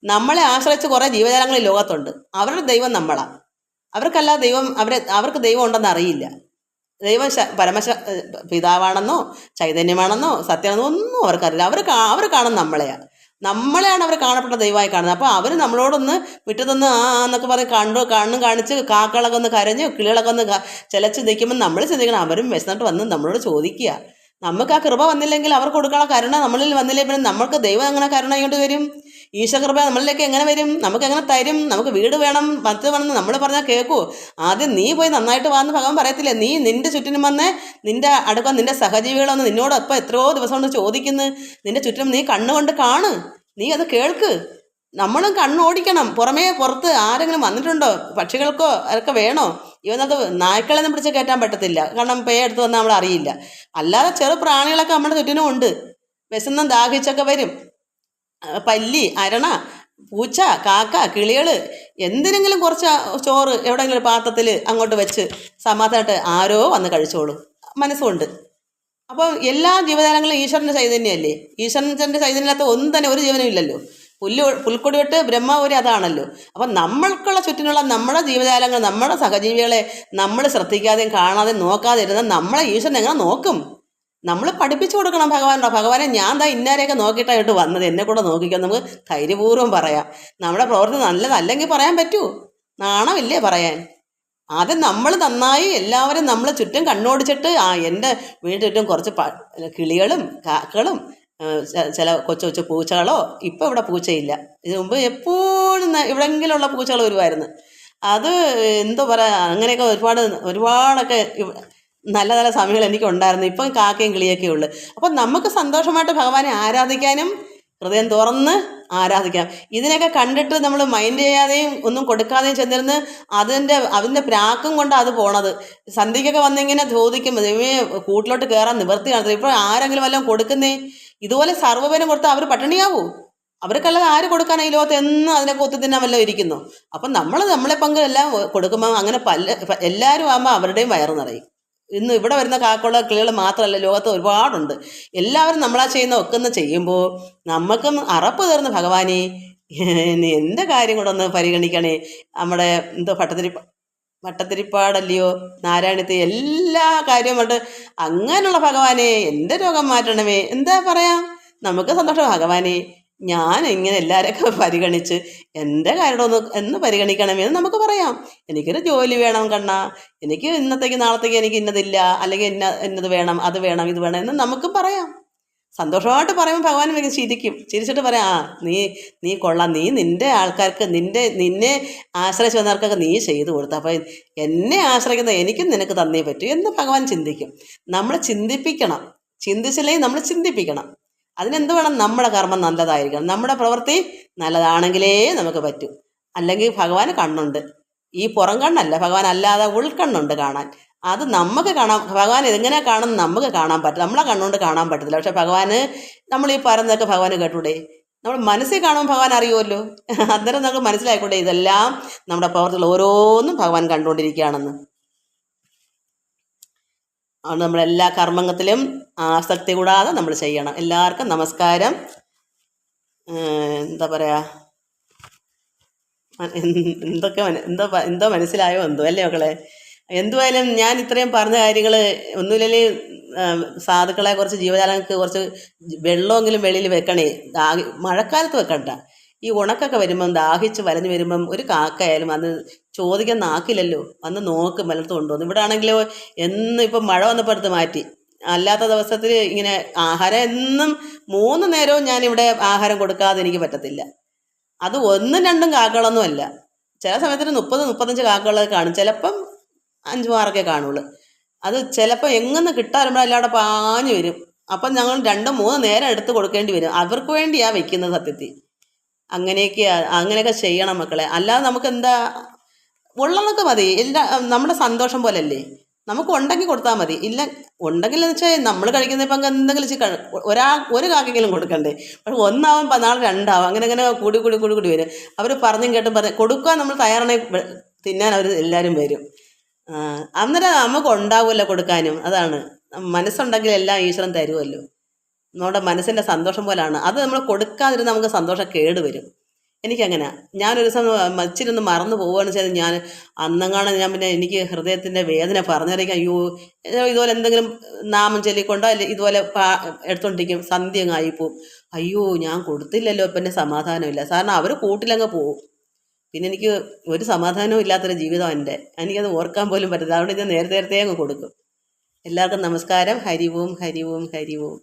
നമ്മളെ ആശ്രയിച്ച് കുറേ ജീവജാലങ്ങൾ ഈ ലോകത്തുണ്ട്. അവരുടെ ദൈവം നമ്മളാണ്. അവർക്കല്ലാതെ അവർക്ക് ദൈവം ഉണ്ടെന്ന് അറിയില്ല. ദൈവം പിതാവാണെന്നോ ചൈതന്യമാണെന്നോ സത്യമാണെന്നോ ഒന്നും അവർക്കറിയില്ല. അവർ കാണും നമ്മളെയാണ് അവർ കാണപ്പെട്ട ദൈവമായി കാണുന്നത്. അപ്പോൾ അവർ നമ്മളോടൊന്ന് വിട്ടുതന്ന് എന്നൊക്കെ പറഞ്ഞ് കണ്ണും കാണിച്ച് കാക്കകളൊക്കെ ഒന്ന് കരഞ്ഞ് കിളികളൊക്കെ ഒന്ന് ചിലച്ച് നിൽക്കുമ്പോൾ നമ്മൾ ചിന്തിക്കണം, അവരും വിശന്നിട്ട് വന്ന് നമ്മളോട് ചോദിക്കുക. നമുക്ക് ആ കൃപ വന്നില്ലെങ്കിൽ അവർ കൊടുക്കാനുള്ള കരുണ നമ്മളിൽ വന്നില്ലേ പിന്നെ നമ്മൾക്ക് ദൈവം എങ്ങനെ കരുണ ഇങ്ങോട്ട് വരും? ഈശ്വരകൃപ നമ്മളിലേക്ക് എങ്ങനെ വരും? നമുക്ക് എങ്ങനെ തരും? നമുക്ക് വീട് വേണം, പത്ത് വേണം നമ്മൾ പറഞ്ഞാൽ കേൾക്കൂ? ആദ്യം നീ പോയി നന്നായിട്ട് വാന്ന് ഭഗവാൻ പറയത്തില്ലേ? നീ നിന്റെ ചുറ്റിനും വന്ന് നിന്റെ അടുക്കം നിന്റെ സഹജീവികളൊന്ന് നിന്നോടൊപ്പം എത്രയോ ദിവസം കൊണ്ട് ചോദിക്കുന്നു. നിന്റെ ചുറ്റിനും നീ കണ്ണുകൊണ്ട് കാണ്, നീ അത് കേൾക്ക്. നമ്മളും കണ്ണോടിക്കണം. പുറത്ത് ആരെങ്കിലും വന്നിട്ടുണ്ടോ? പക്ഷികൾക്കോ അതൊക്കെ വേണോ? ഇവനത് നായ്ക്കളെയൊന്നും പിടിച്ച് കയറ്റാൻ പറ്റത്തില്ല, കാരണം പേ എടുത്ത് വന്നാൽ നമ്മൾ അറിയില്ല. അല്ലാതെ ചെറു പ്രാണികളൊക്കെ നമ്മുടെ ചുറ്റിനും ഉണ്ട്. വിശന്നും ദാഹിച്ചൊക്കെ വരും. പല്ലി, അരണ, പൂച്ച, കാക്ക, കിളികൾ, എന്തിനെങ്കിലും കുറച്ച് ചോറ് എവിടെയെങ്കിലും ഒരു പാത്രത്തിൽ അങ്ങോട്ട് വെച്ച് സമാധാനമായിട്ട് ആരോ വന്ന് കഴിച്ചോളൂ, മനസ്സുകൊണ്ട്. അപ്പോൾ എല്ലാ ജീവജാലങ്ങളും ഈശ്വരൻ്റെ ചൈതന്യമല്ലേ? ഈശ്വരൻ്റെ ചൈതന്യമില്ലാത്ത ഒന്നും തന്നെ ഒരു ജീവനും ഇല്ലല്ലോ. പുൽക്കൊടി തൊട്ട് ബ്രഹ്മാവരി അതാണല്ലോ. അപ്പം നമ്മൾക്കുള്ള ചുറ്റിനുള്ള നമ്മുടെ ജീവജാലങ്ങൾ, നമ്മുടെ സഹജീവികളെ നമ്മൾ ശ്രദ്ധിക്കാതെയും കാണാതെയും നോക്കാതെ ഇരുന്നാൽ നമ്മളെ ഈശ്വരൻ എങ്ങനെ നോക്കും? നമ്മൾ പഠിപ്പിച്ചു കൊടുക്കണം ഭഗവാനെ ഞാൻ ഇന്നാരെയൊക്കെ നോക്കിയിട്ടായിട്ട് വന്നത്, എന്നെ കൂടെ നോക്കിക്കാൻ നമുക്ക് ധൈര്യപൂർവ്വം പറയാം. നമ്മുടെ പ്രവൃത്തി നല്ലതല്ലെങ്കിൽ പറയാൻ പറ്റൂ? നാണമില്ലേ പറയാൻ? ആദ്യം നമ്മൾ നന്നായി എല്ലാവരും നമ്മൾ ചുറ്റും കണ്ണോടിച്ചിട്ട് എൻ്റെ വീടിന് ചുറ്റും കുറച്ച് കിളികളും കാക്കകളും ചില കൊച്ചു പൂച്ചകളോ. ഇപ്പം ഇവിടെ പൂച്ചയില്ല. ഇതിനു മുമ്പ് എപ്പോഴും എവിടെയെങ്കിലുമുള്ള പൂച്ചകൾ വരുമായിരുന്നു. അത് എന്തോ പറയാ, അങ്ങനെയൊക്കെ ഒരുപാടൊക്കെ നല്ല നല്ല സമയങ്ങൾ എനിക്കുണ്ടായിരുന്നു. ഇപ്പം കാക്കയും കിളിയൊക്കെ ഉള്ളു. അപ്പം നമുക്ക് സന്തോഷമായിട്ട് ഭഗവാനെ ആരാധിക്കാനും ഹൃദയം തുറന്ന് ആരാധിക്കാം. ഇതിനൊക്കെ കണ്ടിട്ട് നമ്മൾ മൈൻഡ് ചെയ്യാതെയും ഒന്നും കൊടുക്കാതെയും ചെന്നിരുന്ന് അതിൻ്റെ പ്രാക്കും കൊണ്ടാണ് അത് പോണത്. സന്ധ്യയ്ക്കൊക്കെ വന്നിങ്ങനെ ചോദിക്കും, ദൈവമേ കൂട്ടിലോട്ട് കയറാൻ നിവർത്തി കാണത്തില്ല. ഇപ്പോൾ ആരെങ്കിലും വല്ലതും കൊടുക്കുന്നേ? ഇതുപോലെ സർവ്വപേരും കൊടുത്താൽ അവർ പട്ടിണിയാവൂ. അവർക്കല്ലാതെ ആര് കൊടുക്കാനാണ് ഈ ലോകത്ത്? എന്നും അതിനൊക്കെ ഒത്തു തിന്നാൻ വല്ലതും ഇരിക്കുന്നു. അപ്പം നമ്മളെ പങ്ക് എല്ലാം കൊടുക്കുമ്പോൾ അങ്ങനെ എല്ലാവരും ആകുമ്പോൾ അവരുടെയും വയറ് നിറയും. ഇന്ന് ഇവിടെ വരുന്ന കാക്കകളോ കിളികൾ മാത്രമല്ല, ലോകത്ത് ഒരുപാടുണ്ട്. എല്ലാവരും നമ്മളാ ചെയ്യുന്ന ഒക്കുന്ന ചെയ്യുമ്പോൾ നമുക്കും അറപ്പ് തീർന്ന് ഭഗവാനെ എൻ്റെ കാര്യം കൂടെ ഒന്ന് പരിഗണിക്കണേ. നമ്മുടെ എന്തോ ഭട്ടത്തിരിപ്പാടല്ലയോ നാരായണത്തെ എല്ലാ കാര്യവും കൊണ്ട് അങ്ങനെയുള്ള ഭഗവാനെ എൻ്റെ രോഗം മാറ്റണമേ. എന്താ പറയാ, നമുക്ക് സന്തോഷം. ഭഗവാനെ ഞാൻ ഇങ്ങനെ എല്ലാവരെയൊക്കെ പരിഗണിച്ച് എൻ്റെ കാര്യം എന്ന് പരിഗണിക്കണമേ എന്ന് നമുക്ക് പറയാം. എനിക്കൊരു ജോലി വേണം കണ്ണാ, എനിക്ക് ഇന്നത്തേക്ക് നാളത്തേക്ക് എനിക്ക് ഇന്നതില്ല, അല്ലെങ്കിൽ ഇന്നത് വേണം, അത് വേണം, ഇത് വേണം എന്ന് നമുക്കും പറയാം. സന്തോഷമായിട്ട് പറയുമ്പോൾ ഭഗവാൻ ചിരിച്ചിട്ട് പറയാം, നീ കൊള്ളാം, നീ നിൻ്റെ ആൾക്കാർക്ക് നിന്നെ ആശ്രയിച്ച് വന്നവർക്കൊക്കെ നീ ചെയ്തു കൊടുത്തു, അപ്പോൾ എന്നെ ആശ്രയിക്കുന്ന എനിക്കും നിനക്ക് തന്നേ പറ്റൂ എന്ന് ഭഗവാൻ ചിന്തിക്കും. നമ്മൾ ചിന്തിപ്പിക്കണം. ചിന്തിച്ചില്ലെങ്കിൽ നമ്മൾ ചിന്തിപ്പിക്കണം. അതിനെന്ത് വേണം? നമ്മുടെ കർമ്മം നല്ലതായിരിക്കണം, നമ്മുടെ പ്രവൃത്തി നല്ലതാണെങ്കിലേ നമുക്ക് പറ്റൂ. അല്ലെങ്കിൽ ഭഗവാന് കണ്ണുണ്ട്, ഈ പുറം കണ്ണല്ല, ഭഗവാൻ അല്ലാതെ ഉൾക്കണ്ണുണ്ട് കാണാൻ. അത് നമുക്ക് കാണാം. ഭഗവാൻ എങ്ങനെ കാണും നമുക്ക് കാണാൻ പറ്റും, നമ്മളെ കണ്ണുകൊണ്ട് കാണാൻ പറ്റത്തില്ല. പക്ഷെ ഭഗവാന് നമ്മൾ ഈ പറയുന്നതൊക്കെ ഭഗവാന് കേട്ടൂടെ? നമ്മൾ മനസ്സിൽ കാണുമ്പോൾ ഭഗവാൻ അറിയുമല്ലോ. അന്നേരം നമുക്ക് മനസ്സിലായിക്കൂടെ ഇതെല്ലാം നമ്മുടെ പ്രവർത്തികൾ ഓരോന്നും ഭഗവാൻ കണ്ടുകൊണ്ടിരിക്കുകയാണെന്ന്. അതുകൊണ്ട് നമ്മളെല്ലാ കർമ്മത്തിലും ആസക്തി കൂടാതെ നമ്മൾ ചെയ്യണം. എല്ലാവർക്കും നമസ്കാരം. എന്താ പറയുക, എന്തോ മനസ്സിലായോ എന്തോ അല്ലേ മക്കളെ? എന്തുമായാലും ഞാൻ ഇത്രയും പറഞ്ഞ കാര്യങ്ങൾ ഒന്നുമില്ലെങ്കിൽ സാധുക്കളെ കുറച്ച് ജീവജാലങ്ങൾക്ക് കുറച്ച് വെള്ളമെങ്കിലും വെളിയിൽ വെക്കണേ. മഴക്കാലത്ത് വെക്കണ്ട. ഈ ഉണക്കൊക്കെ വരുമ്പം ദാഹിച്ച് വലഞ്ഞു വരുമ്പം ഒരു കാക്കയായാലും അന്ന് ചോദിക്കാൻ നാക്കില്ലല്ലോ, അന്ന് നോക്കും വലത്ത് കൊണ്ടുവന്നു. ഇവിടെ ആണെങ്കിലോ എന്നും ഇപ്പം മഴ വന്നപ്പോൾ എടുത്ത് മാറ്റി. അല്ലാത്ത ദിവസത്തിൽ ഇങ്ങനെ ആഹാരം എന്നും 3 നേരവും ഞാനിവിടെ ആഹാരം കൊടുക്കാതെ എനിക്ക് പറ്റത്തില്ല. അത് 1 2 കാക്കകളൊന്നും അല്ല. ചില സമയത്തിന് 30 35 കാക്കകളൊക്കെ കാണും. ചിലപ്പം 5 6 കാണുള്ളൂ. അത് ചിലപ്പോൾ എങ്ങനെ കിട്ടാറുമ്പോൾ എല്ലാവിടെ പാഞ്ഞു വരും. അപ്പം ഞങ്ങൾ 2 3 നേരം എടുത്ത് കൊടുക്കേണ്ടി വരും. അവർക്ക് വേണ്ടിയാണ് വെക്കുന്നത് സത്യത്തിൽ. അങ്ങനെയൊക്കെ ചെയ്യണം മക്കളെ. അല്ലാതെ നമുക്ക് എന്താ, ഉള്ളതൊക്കെ മതി. നമ്മുടെ സന്തോഷം പോലല്ലേ, നമുക്ക് ഉണ്ടെങ്കിൽ കൊടുത്താൽ മതി. ഇല്ല ഉണ്ടെങ്കിൽ എന്ന് വെച്ചാൽ നമ്മൾ കഴിക്കുന്ന ഇപ്പം എന്തെങ്കിലും ഒരു കാക്കെങ്കിലും കൊടുക്കണ്ടേ? പക്ഷെ 1 ആവും, നാളെ 2 ആവും, അങ്ങനെ കൂടി വരും. അവർ പറഞ്ഞും കേട്ടും കൊടുക്കാൻ നമ്മൾ തയ്യാറാണെങ്കിൽ തിന്നാൻ അവർ എല്ലാവരും വരും. അന്നേരം നമുക്ക് ഉണ്ടാവുമല്ലോ കൊടുക്കാനും. അതാണ്, മനസ്സുണ്ടെങ്കിൽ എല്ലാം ഈശ്വരൻ തരുമല്ലോ. നമ്മുടെ മനസ്സിൻ്റെ സന്തോഷം പോലാണ് അത്. നമ്മൾ കൊടുക്കാതിരുന്ന് നമുക്ക് സന്തോഷം കേടുവരും. എനിക്കങ്ങനെ, ഞാനൊരു ദിവസം ഇച്ചിരി മറന്നു പോവുകയാണെന്ന് വെച്ചാൽ ഞാൻ പിന്നെ എനിക്ക് ഹൃദയത്തിൻ്റെ വേദന പറഞ്ഞറിയിക്കാൻ, ഇതുപോലെ എന്തെങ്കിലും നാമം ചൊല്ലിക്കൊണ്ടോ ഇതുപോലെ എടുത്തോണ്ടിരിക്കും, സന്ധ്യ അങ്ങ് ആയിപ്പോവും. ഞാൻ കൊടുത്തില്ലല്ലോ, ഇപ്പം എൻ്റെ സമാധാനമില്ല. കാരണം അവർ കൂട്ടിലങ്ങ് പോവും. പിന്നെ എനിക്ക് ഒരു സമാധാനവും ഇല്ലാത്തൊരു ജീവിതം എൻ്റെ. എനിക്കത് ഓർക്കാൻ പോലും പറ്റില്ല. അതുകൊണ്ട് ഞാൻ നേരത്തെ അങ്ങ് കൊടുക്കും. എല്ലാവർക്കും നമസ്കാരം. ഹരി ഓം ഹരി ഓം ഹരി ഓം.